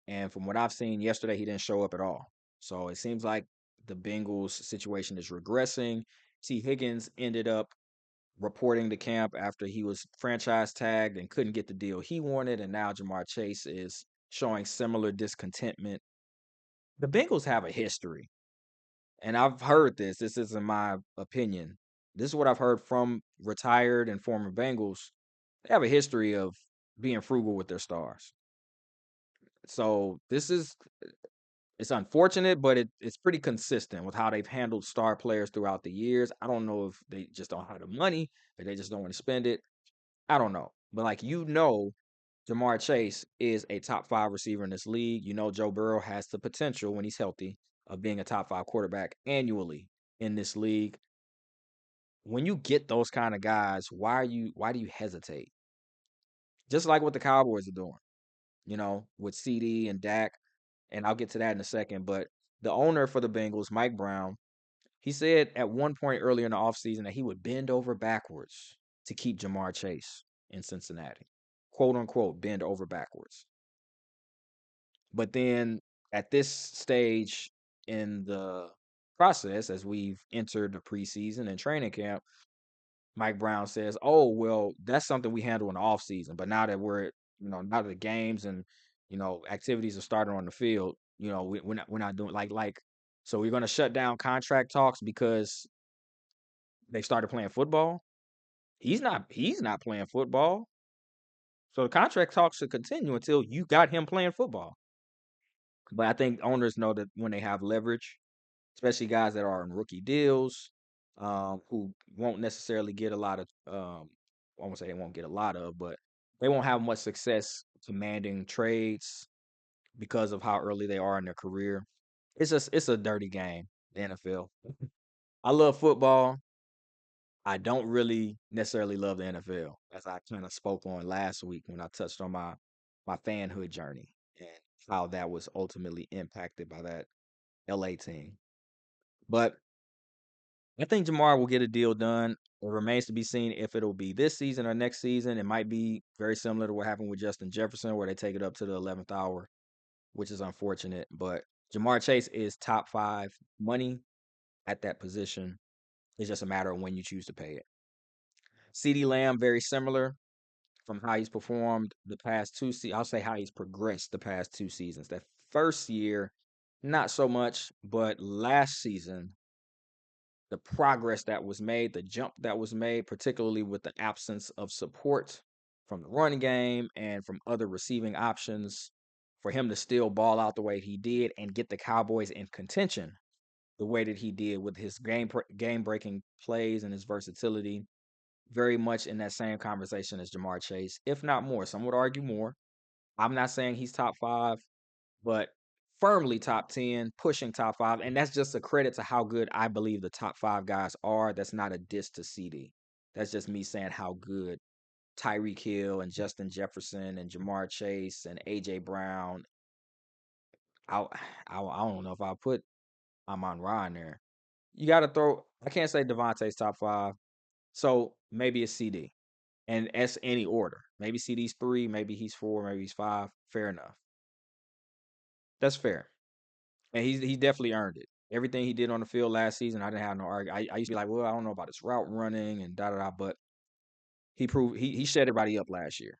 And from what I've seen yesterday, he didn't show up at all. So it seems like the Bengals situation is regressing. T. Higgins ended up reporting to camp after he was franchise tagged and couldn't get the deal he wanted, and now Jamar Chase is showing similar discontentment. The Bengals have a history, and I've heard this. This isn't my opinion. This is what I've heard from retired and former Bengals. They have a history of being frugal with their stars. So this is it's unfortunate, but it's pretty consistent with how they've handled star players throughout the years. I don't know if they just don't have the money or they just don't want to spend it. I don't know. But like Jamar Chase is a top 5 receiver in this league. You know Joe Burrow has the potential when he's healthy of being a top 5 quarterback annually in this league. When you get those kind of guys, why do you hesitate? Just like what the Cowboys are doing, with CD and Dak, and I'll get to that in a second, but the owner for the Bengals, Mike Brown, he said at one point earlier in the offseason that he would bend over backwards to keep Jamar Chase in Cincinnati. Quote unquote, bend over backwards. But then at this stage in the process, as we've entered the preseason and training camp, Mike Brown says, "Oh, well, that's something we handle in the offseason. But now that now that the games and activities are starting on the field, we're not doing like so we're going to shut down contract talks because they started playing football. He's not playing football. So the contract talks should continue until you got him playing football. But I think owners know that when they have leverage, especially guys that are in rookie deals, who won't necessarily get a lot of, I won't say they won't get a lot of, but they won't have much success commanding trades because of how early they are in their career. It's a dirty game, the NFL. I love football. I don't really necessarily love the NFL, as I kind of spoke on last week when I touched on my fanhood journey and how that was ultimately impacted by that LA team. But I think Jamar will get a deal done. It remains to be seen if it'll be this season or next season. It might be very similar to what happened with Justin Jefferson, where they take it up to the 11th hour, which is unfortunate. But Jamar Chase is top 5 money at that position. It's just a matter of when you choose to pay it. CeeDee Lamb, very similar from how he's performed the past two seasons. I'll say how he's progressed the past 2 seasons. That first year, not so much, but last season, the progress that was made, the jump that was made, particularly with the absence of support from the running game and from other receiving options, for him to still ball out the way he did and get the Cowboys in contention the way that he did with his game breaking plays and his versatility, very much in that same conversation as Jamar Chase, if not more. Some would argue more. I'm not saying he's top 5, but firmly top 10, pushing top 5. And that's just a credit to how good I believe the top 5 guys are. That's not a diss to CD. That's just me saying how good Tyreek Hill and Justin Jefferson and Jamar Chase and AJ Brown. I, I don't know if I'll put Amon Ra in there. You got to throw, I can't say Devontae's top 5. So maybe it's CD. And that's any order. Maybe CD's 3, maybe he's 4, maybe he's 5. Fair enough. That's fair. And he definitely earned it. Everything he did on the field last season, I didn't have no argument. I used to be like, well, I don't know about his route running and da da da, but he proved he shut everybody up last year,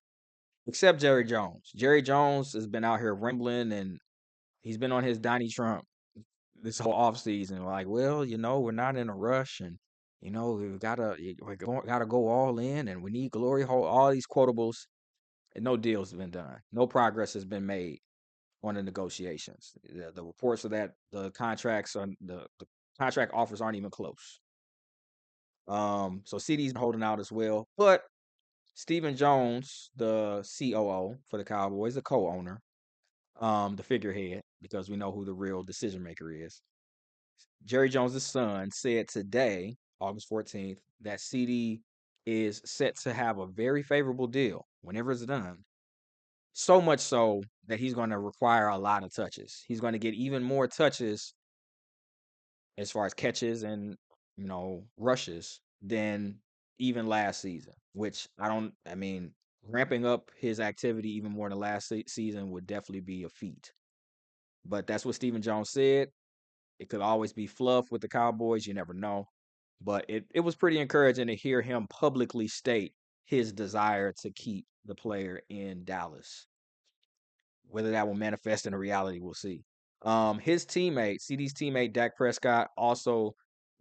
except Jerry Jones. Jerry Jones has been out here rambling and he's been on his Donnie Trump this whole offseason. Like, well, we're not in a rush and we gotta go all in and we need glory hole. All these quotables and no deals have been done. No progress has been made on the negotiations. The reports are that the contract offers aren't even close. So CD's holding out as well. But Stephen Jones, the COO for the Cowboys, the co-owner, the figurehead, because we know who the real decision maker is. Jerry Jones' son said today, August 14th, that CD is set to have a very favorable deal whenever it's done. So much so that he's going to require a lot of touches. He's going to get even more touches as far as catches and rushes than even last season. Which I mean, ramping up his activity even more than last season would definitely be a feat. But that's what Stephen Jones said. It could always be fluff with the Cowboys. You never know. But it was pretty encouraging to hear him publicly state his desire to keep the player in Dallas. Whether that will manifest in a reality, we'll see. His teammate, CD's teammate Dak Prescott, also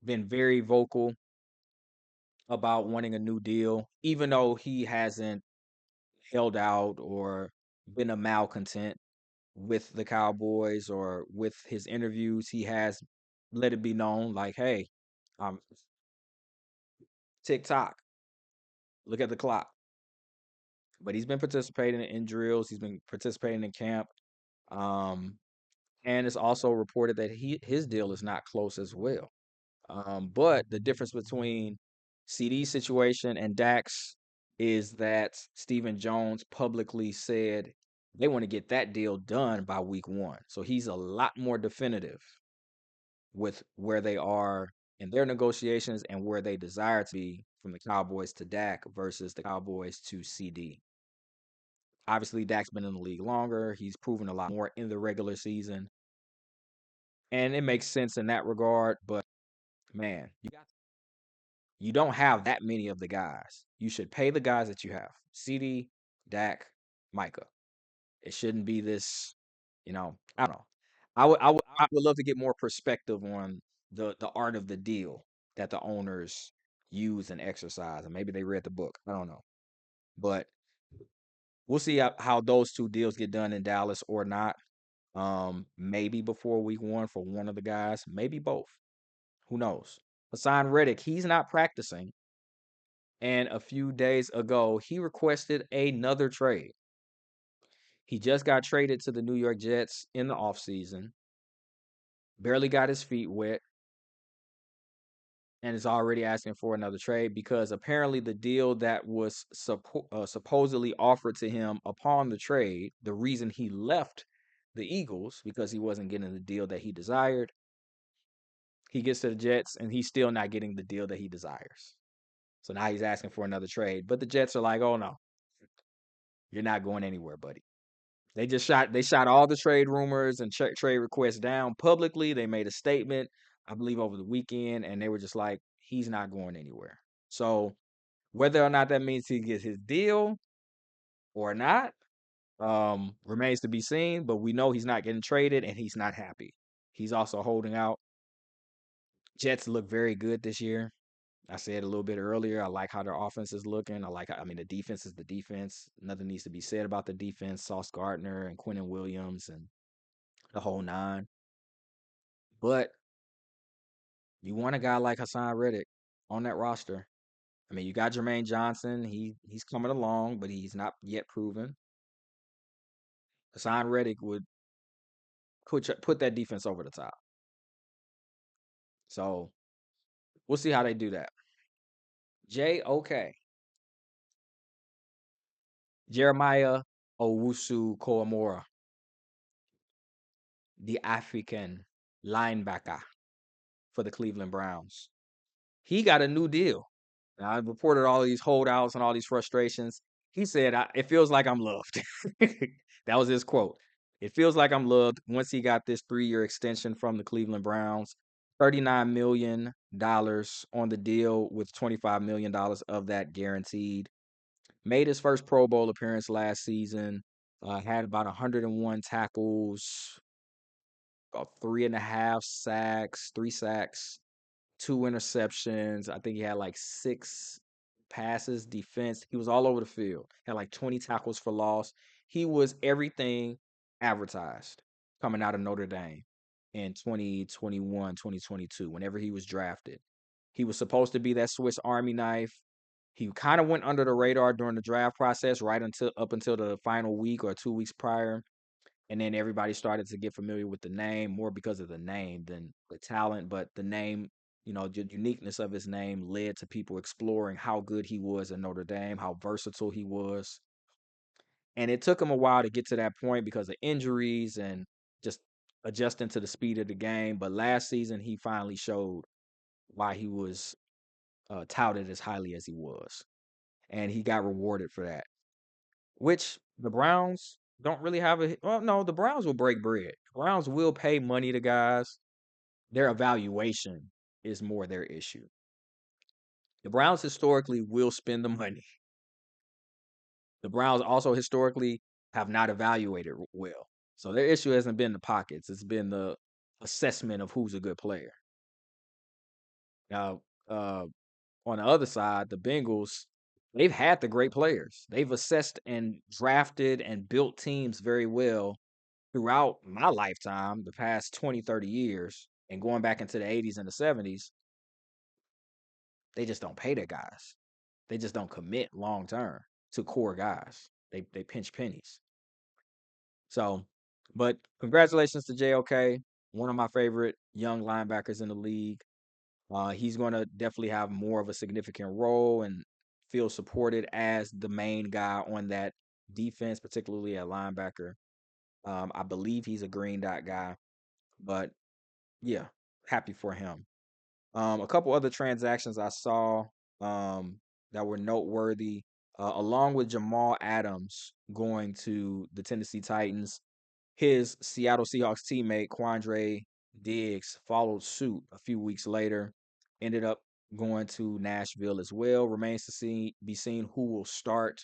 been very vocal about wanting a new deal, even though he hasn't held out or been a malcontent with the Cowboys or with his interviews. He has let it be known, like, hey, um, tick tock, look at the clock. But he's been participating in drills. He's been participating in camp. Um, and it's also reported that his deal is not close as well. But the difference between CD's situation and Dak's is that Stephen Jones publicly said they want to get that deal done by week 1. So he's a lot more definitive with where they are in their negotiations and where they desire to be from the Cowboys to Dak versus the Cowboys to CD. Obviously, Dak's been in the league longer. He's proven a lot more in the regular season. And it makes sense in that regard. But man, you don't have that many of the guys. You should pay the guys that you have. CD, Dak, Micah. It shouldn't be this, I don't know. I would love to get more perspective on the art of the deal that the owners use and exercise. And maybe they read the book. I don't know. But we'll see how those two deals get done in Dallas or not. Maybe before week 1 for one of the guys, maybe both. Who knows? Hassan Reddick, he's not practicing. And a few days ago, he requested another trade. He just got traded to the New York Jets in the offseason, barely got his feet wet, and is already asking for another trade because apparently the deal that was supposedly offered to him upon the trade, the reason he left the Eagles because he wasn't getting the deal that he desired, he gets to the Jets and he's still not getting the deal that he desires. So now he's asking for another trade. But the Jets are like, oh no, you're not going anywhere, buddy. They shot all the trade rumors and trade requests down publicly. They made a statement, I believe, over the weekend, and they were just like, he's not going anywhere. So whether or not that means he gets his deal or not, remains to be seen. But we know he's not getting traded, and he's not happy. He's also holding out. Jets look very good this year. I said a little bit earlier, I like how their offense is looking. I mean, the defense is the defense. Nothing needs to be said about the defense. Sauce Gardner and Quentin Williams and the whole nine. But you want a guy like Hassan Reddick on that roster. I mean, you got Jermaine Johnson. He's coming along, but he's not yet proven. Hassan Reddick would put that defense over the top. So we'll see how they do that. Jeremiah Owusu Koamora, the African linebacker for the Cleveland Browns. He got a new deal. Now, I reported all these holdouts and all these frustrations. He said, it feels like I'm loved. That was his quote. It feels like I'm loved once he got this 3-year extension from the Cleveland Browns. $39 million on the deal with $25 million of that guaranteed. Made his first Pro Bowl appearance last season. Had about 101 tackles, about 3.5 sacks, 3 sacks, 2 interceptions. I think he had like 6 passes, defense. He was all over the field. Had like 20 tackles for loss. He was everything advertised coming out of Notre Dame in 2021, 2022, whenever he was drafted. He was supposed to be that Swiss Army knife. He kind of went under the radar during the draft process, right until up until the final week or 2 weeks prior. And then everybody started to get familiar with the name more because of the name than the talent. But the name, the uniqueness of his name led to people exploring how good he was at Notre Dame, how versatile he was. And it took him a while to get to that point because of injuries and just adjusting to the speed of the game. But last season, he finally showed why he was touted as highly as he was. And he got rewarded for that, which the Browns don't really have a well, no, the Browns will break bread. Browns will pay money to guys, their evaluation is more their issue. The Browns historically will spend the money. The Browns also historically have not evaluated well. So their issue hasn't been the pockets, it's been the assessment of who's a good player. Now, on the other side, the Bengals, they've had the great players. They've assessed and drafted and built teams very well throughout my lifetime, the past 20, 30 years, and going back into the 80s and the 70s. They just don't pay their guys. They just don't commit long term to core guys. They pinch pennies. So, but congratulations to JOK, one of my favorite young linebackers in the league. He's going to definitely have more of a significant role and feel supported as the main guy on that defense, particularly at linebacker. I believe he's a green dot guy, but yeah, happy for him. A couple other transactions I saw that were noteworthy, along with Jamal Adams going to the Tennessee Titans. His Seattle Seahawks teammate, Quandre Diggs, followed suit a few weeks later, ended up going to Nashville as well. Remains to be seen who will start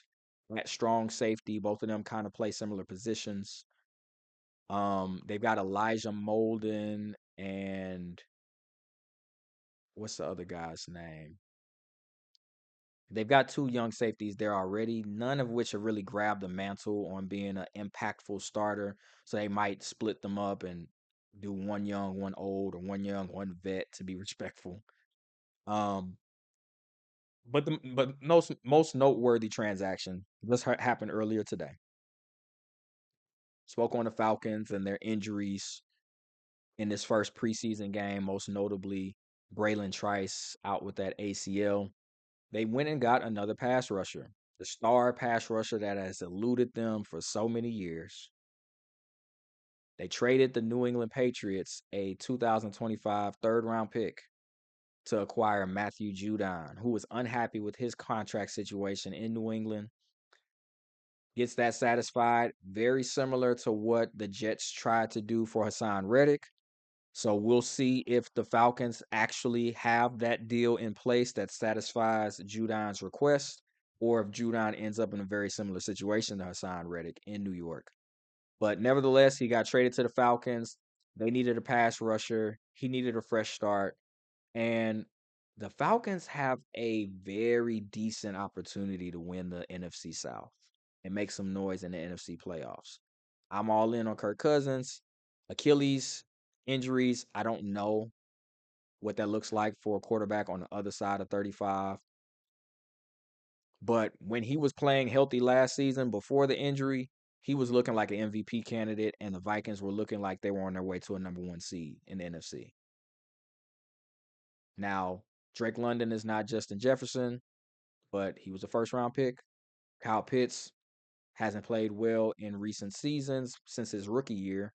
at strong safety. Both of them kind of play similar positions. They've got Elijah Molden and what's the other guy's name? They've got two young safeties there already, none of which have really grabbed the mantle on being an impactful starter. So they might split them up and do one young, one old, or one young, one vet to be respectful. Um, but the most noteworthy transaction just happened earlier today. Spoke on the Falcons and their injuries in this first preseason game, most notably Braylon Trice out with that ACL. They went and got another pass rusher, the star pass rusher that has eluded them for so many years. They traded the New England Patriots a 2025 third round pick to acquire Matthew Judon, who was unhappy with his contract situation in New England. Gets that satisfied, very similar to what the Jets tried to do for Hassan Reddick. So we'll see if the Falcons actually have that deal in place that satisfies Judon's request, or if Judon ends up in a very similar situation to Hassan Reddick in New York. But nevertheless, he got traded to the Falcons. They needed a pass rusher. He needed a fresh start. And the Falcons have a very decent opportunity to win the NFC South and make some noise in the NFC playoffs. I'm all in on Kirk Cousins. Achilles injuries, I don't know what that looks like for a quarterback on the other side of 35. But when he was playing healthy last season before the injury, he was looking like an MVP candidate, and the Vikings were looking like they were on their way to a number one seed in the NFC. Now, Drake London is not Justin Jefferson, but he was a first round pick. Kyle Pitts hasn't played well in recent seasons since his rookie year,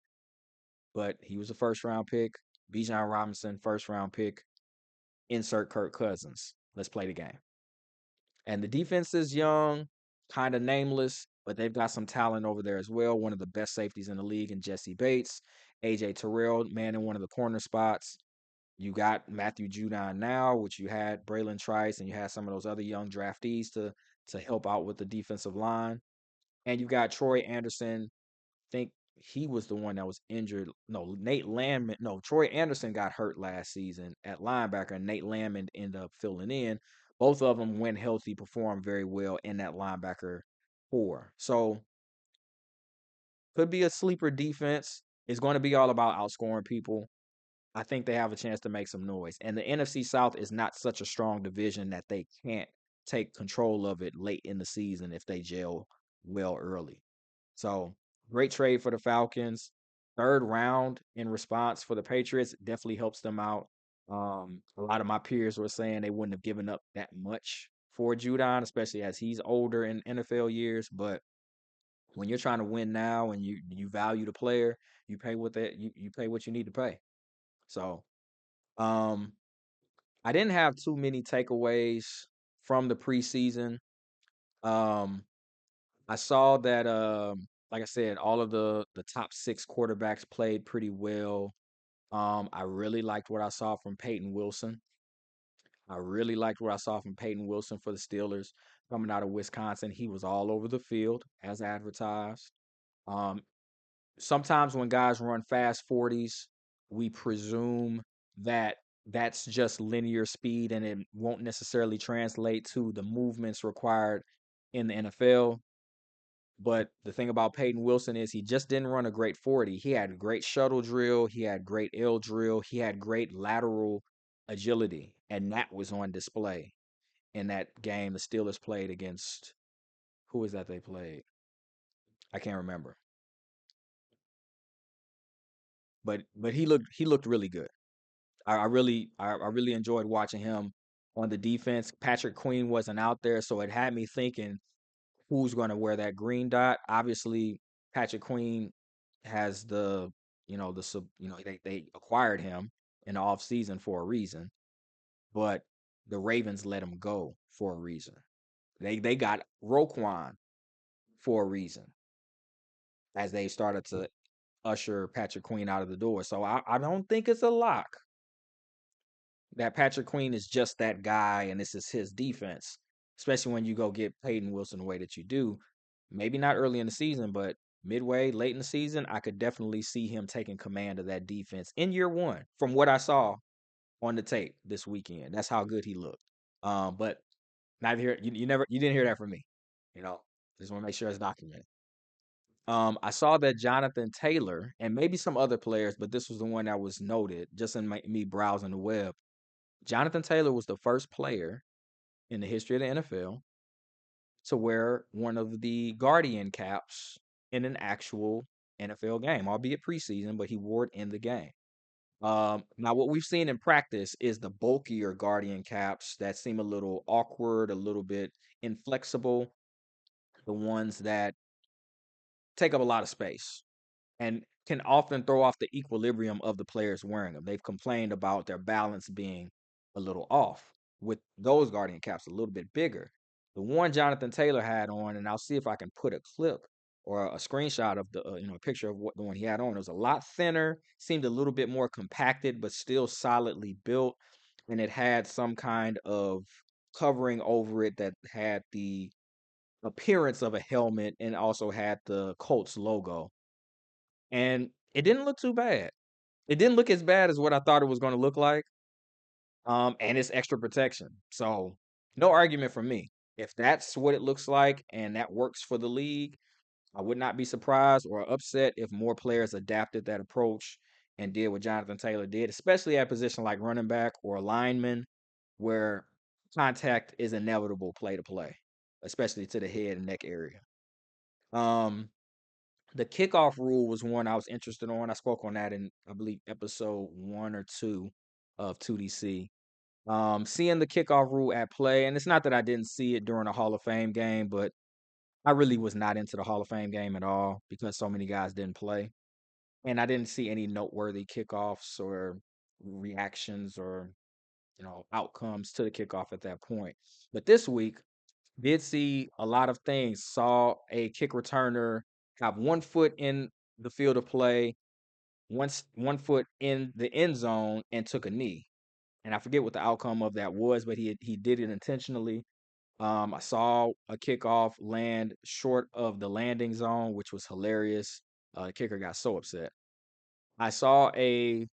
but he was a first round pick. Bijan Robinson, first round pick. Insert Kirk Cousins. Let's play the game. And the defense is young, kind of nameless, but they've got some talent over there as well. One of the best safeties in the league in Jesse Bates. AJ Terrell, man, in one of the corner spots. You got Matthew Judon now, which you had Braylon Trice, and you had some of those other young draftees to help out with the defensive line. And you got Troy Anderson. Think he was the one that was injured. No, Nate Landman. No, Troy Anderson got hurt last season at linebacker, and Nate Landman ended up filling in. Both of them, when healthy, performed very well in that linebacker core. So could be a sleeper defense. It's going to be all about outscoring people. I think they have a chance to make some noise. And the NFC South is not such a strong division that they can't take control of it late in the season if they gel well early. So great trade for the Falcons. Third round in response for the Patriots definitely helps them out. A lot of my peers were saying they wouldn't have given up that much for Judon, especially as he's older in NFL years. But when you're trying to win now and you value the player, you pay what that you pay what you need to pay. So um I didn't have too many takeaways from the preseason. Um I saw that like I said, all of the top six quarterbacks played pretty well. I really liked what I saw from Peyton Wilson. I really liked what I saw from Peyton Wilson for the Steelers coming out of Wisconsin. He was all over the field as advertised. Um, Sometimes when guys run fast 40s, we presume that that's just linear speed and it won't necessarily translate to the movements required in the NFL. But the thing about Peyton Wilson is he just didn't run a great 40. He had great shuttle drill, he had great L drill, he had great lateral agility, and that was on display in that game the Steelers played against. Who is that they played? I can't remember. But he looked really good. I really enjoyed watching him on the defense. Patrick Queen wasn't out there, so it had me thinking who's going to wear that green dot. Obviously, Patrick Queen has they acquired him in the offseason for a reason, but the Ravens let him go for a reason. They got Roquan for a reason as they started to usher Patrick Queen out of the door. So I don't think it's a lock that Patrick Queen is just that guy and this is his defense, especially when you go get Peyton Wilson the way that you do. Maybe not early in the season, but midway, late in the season, I could definitely see him taking command of that defense in year one from what I saw on the tape this weekend. That's how good he looked. But not here. You didn't hear that from me. You know, just want to make sure it's documented. I saw that Jonathan Taylor and maybe some other players, but this was the one that was noted just in me browsing the web. Jonathan Taylor was the first player in the history of the NFL to wear one of the Guardian caps in an actual NFL game, albeit preseason, but he wore it in the game. Now, what we've seen in practice is the bulkier Guardian caps that seem a little awkward, a little bit inflexible, the ones that take up a lot of space and can often throw off the equilibrium of the players wearing them. They've complained about their balance being a little off with those Guardian caps a little bit bigger. The one Jonathan Taylor had on, and I'll see if I can put a clip or a screenshot of the a picture of what the one he had on. It was a lot thinner, seemed a little bit more compacted, but still solidly built, and it had some kind of covering over it that had the appearance of a helmet and also had the Colts logo, and it didn't look too bad. It didn't look as bad as what I thought it was going to look like. And it's extra protection. So no argument from me. If that's what it looks like and that works for the league, I would not be surprised or upset if more players adapted that approach and did what Jonathan Taylor did, especially at a position like running back or lineman, where contact is inevitable play to play, especially to the head and neck area. Um, the kickoff rule was one I was interested on. I spoke on that in, I believe, episode 1 or 2 of 2DC. Seeing the kickoff rule at play, and it's not that I didn't see it during a Hall of Fame game, but I really was not into the Hall of Fame game at all because so many guys didn't play. And I didn't see any noteworthy kickoffs or reactions or, outcomes to the kickoff at that point. But this week, did see a lot of things. Saw a kick returner have 1 foot in the field of play, 1 foot in the end zone, and took a knee. And I forget what the outcome of that was, but he did it intentionally. I saw a kickoff land short of the landing zone, which was hilarious. The kicker got so upset. I saw a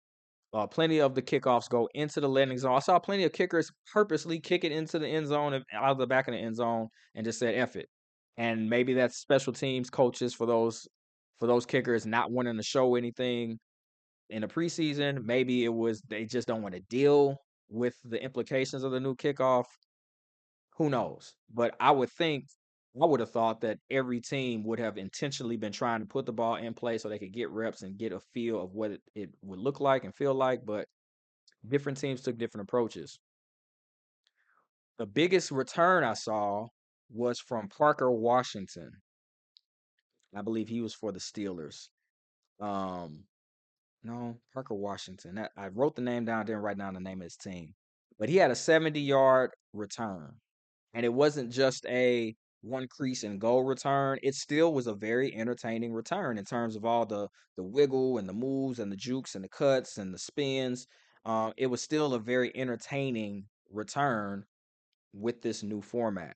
plenty of the kickoffs go into the landing zone. I saw plenty of kickers purposely kick it into the end zone and out of the back of the end zone and just said F it. And maybe that's special teams coaches for those kickers not wanting to show anything in the preseason. Maybe it was they just don't want to deal with the implications of the new kickoff. Who knows? But I would have thought that every team would have intentionally been trying to put the ball in play so they could get reps and get a feel of what it would look like and feel like. But different teams took different approaches. The biggest return I saw was from Parker Washington. I believe he was for the Steelers. Um, no, Parker Washington. I wrote the name down, didn't write down the name of his team. But he had a 70-yard return. And it wasn't just a one crease and goal return, it still was a very entertaining return in terms of all the wiggle and the moves and the jukes and the cuts and the spins. It was still a very entertaining return with this new format.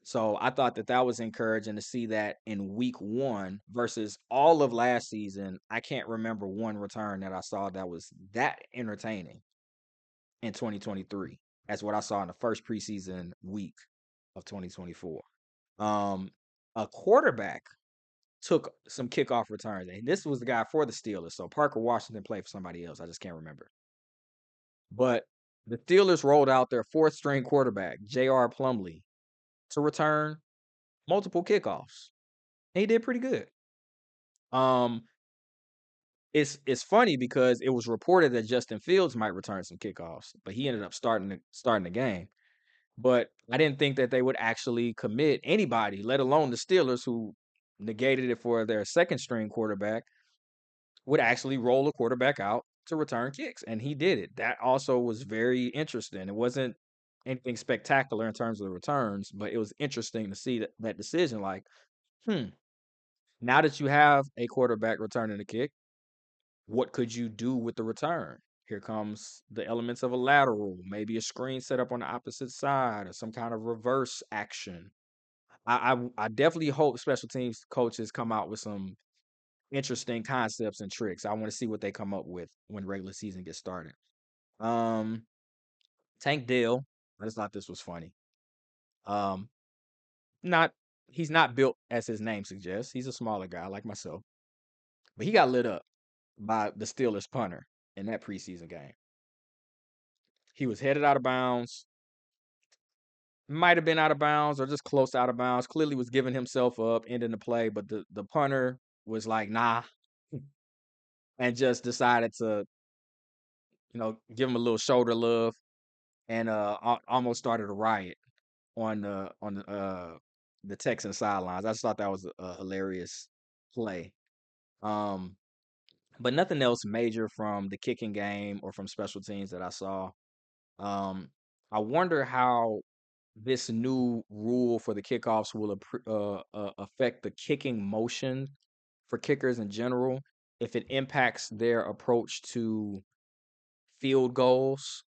So I thought that that was encouraging to see that in week one versus all of last season. I can't remember one return that I saw that was that entertaining in 2023 as what I saw in the first preseason week of 2024. Um, a quarterback took some kickoff returns, and this was the guy for the Steelers. So Parker Washington played for somebody else. I just can't remember. But the Steelers rolled out their fourth string quarterback, J.R. Plumlee, to return multiple kickoffs. And he did pretty good. Um, it's funny because it was reported that Justin Fields might return some kickoffs, but he ended up starting the game. But I didn't think that they would actually commit anybody, let alone the Steelers, who negated it for their second string quarterback, would actually roll a quarterback out to return kicks. And he did it. That also was very interesting. It wasn't anything spectacular in terms of the returns, but it was interesting to see that decision. Like, hmm, now that you have a quarterback returning a kick, what could you do with the return? Here comes the elements of a lateral, maybe a screen set up on the opposite side, or some kind of reverse action. I definitely hope special teams coaches come out with some interesting concepts and tricks. I want to see what they come up with when regular season gets started. Um, Tank Dell, I just thought this was funny. Um, not he's not built as his name suggests. He's a smaller guy like myself, but he got lit up by the Steelers punter in that preseason game. He was headed out of bounds, might have been out of bounds or just close out of bounds. Clearly was giving himself up, ending the play, but the punter was like, nah, and just decided to, give him a little shoulder love and almost started a riot on the Texan sidelines. I just thought that was a hilarious play. Um, but nothing else major from the kicking game or from special teams that I saw. Um, I wonder how this new rule for the kickoffs will affect the kicking motion for kickers in general, if it impacts their approach to field goals.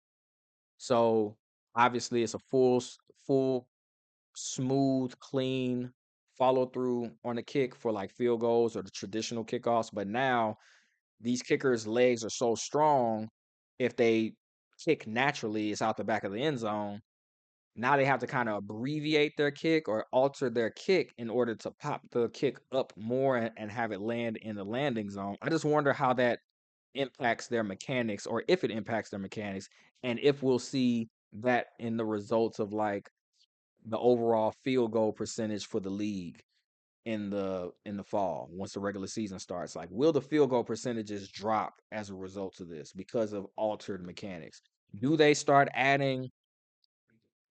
So obviously, it's a full, smooth, clean follow through on the kick for like field goals or the traditional kickoffs. But now these kickers' legs are so strong, if they kick naturally, it's out the back of the end zone. Now they have to kind of abbreviate their kick or alter their kick in order to pop the kick up more and have it land in the landing zone. I just wonder how that impacts their mechanics, or if it impacts their mechanics, and if we'll see that in the results of like the overall field goal percentage for the league in the fall once the regular season starts. Like, will the field goal percentages drop as a result of this because of altered mechanics? Do they start adding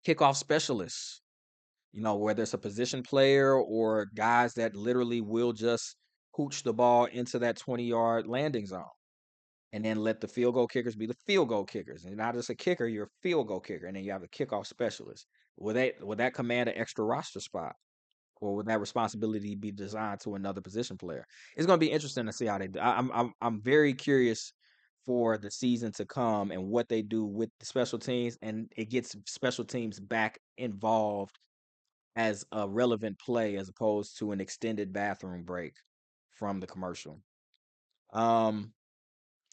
kickoff specialists, whether it's a position player or guys that literally will just hooch the ball into that 20-yard landing zone and then let the field goal kickers be the field goal kickers? And not just a kicker, you're a field goal kicker, and then you have a kickoff specialist. Will that command an extra roster spot? Or would that responsibility be designed to another position player? It's going to be interesting to see how they do. I'm very curious for the season to come and what they do with the special teams, and it gets special teams back involved as a relevant play as opposed to an extended bathroom break from the commercial. Um,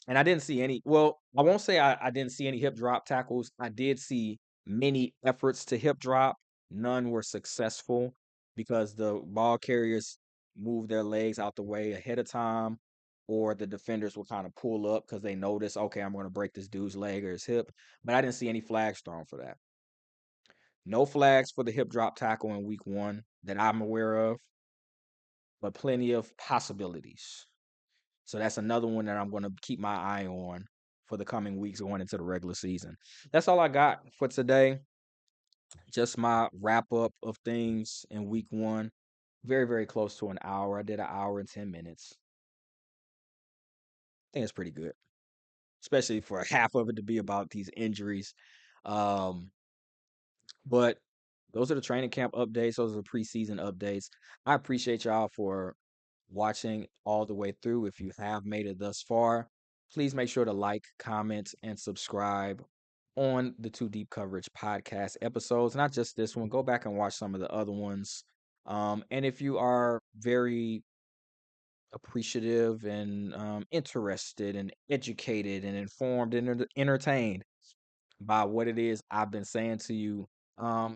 and I didn't see any. Well, I won't say I didn't see any hip drop tackles. I did see many efforts to hip drop. None were successful because the ball carriers moved their legs out the way ahead of time, or the defenders will kind of pull up because they notice, okay, I'm going to break this dude's leg or his hip. But I didn't see any flags thrown for that. No flags for the hip drop tackle in week one that I'm aware of, but plenty of possibilities. So that's another one that I'm going to keep my eye on for the coming weeks going into the regular season. That's all I got for today. Just my wrap up of things in week one. Very, very close to an hour. I did an hour and 10 minutes. I think it's pretty good, especially for half of it to be about these injuries. Um, but those are the training camp updates. Those are the preseason updates. I appreciate y'all for watching all the way through. If you have made it thus far, please make sure to like, comment, and subscribe on the Two Deep Coverage podcast episodes. Not just this one. Go back and watch some of the other ones. And if you are very appreciative and interested and educated and informed and entertained by what it is I've been saying to you,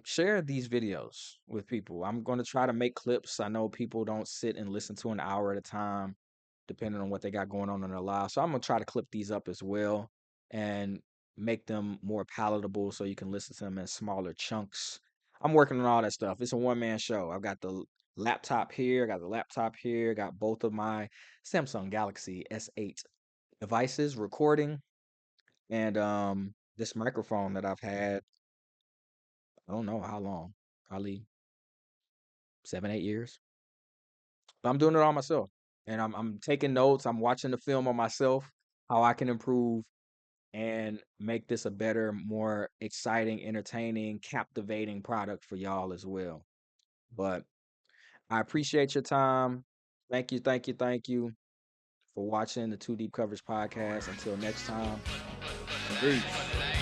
share these videos with people. I'm going to try to make clips. I know people don't sit and listen to an hour at a time, depending on what they got going on in their lives. So I'm going to try to clip these up as well and make them more palatable so you can listen to them in smaller chunks. I'm working on all that stuff. It's a one-man show. I've got the laptop here, got the laptop here, got both of my Samsung Galaxy S8 devices recording, and this microphone that I've had, I don't know how long, probably 7, 8 years. But I'm doing it all myself. And I'm taking notes, I'm watching the film on myself, how I can improve and make this a better, more exciting, entertaining, captivating product for y'all as well. But I appreciate your time. Thank you, thank you, thank you for watching the Two Deep Coverage podcast. Until next time, peace.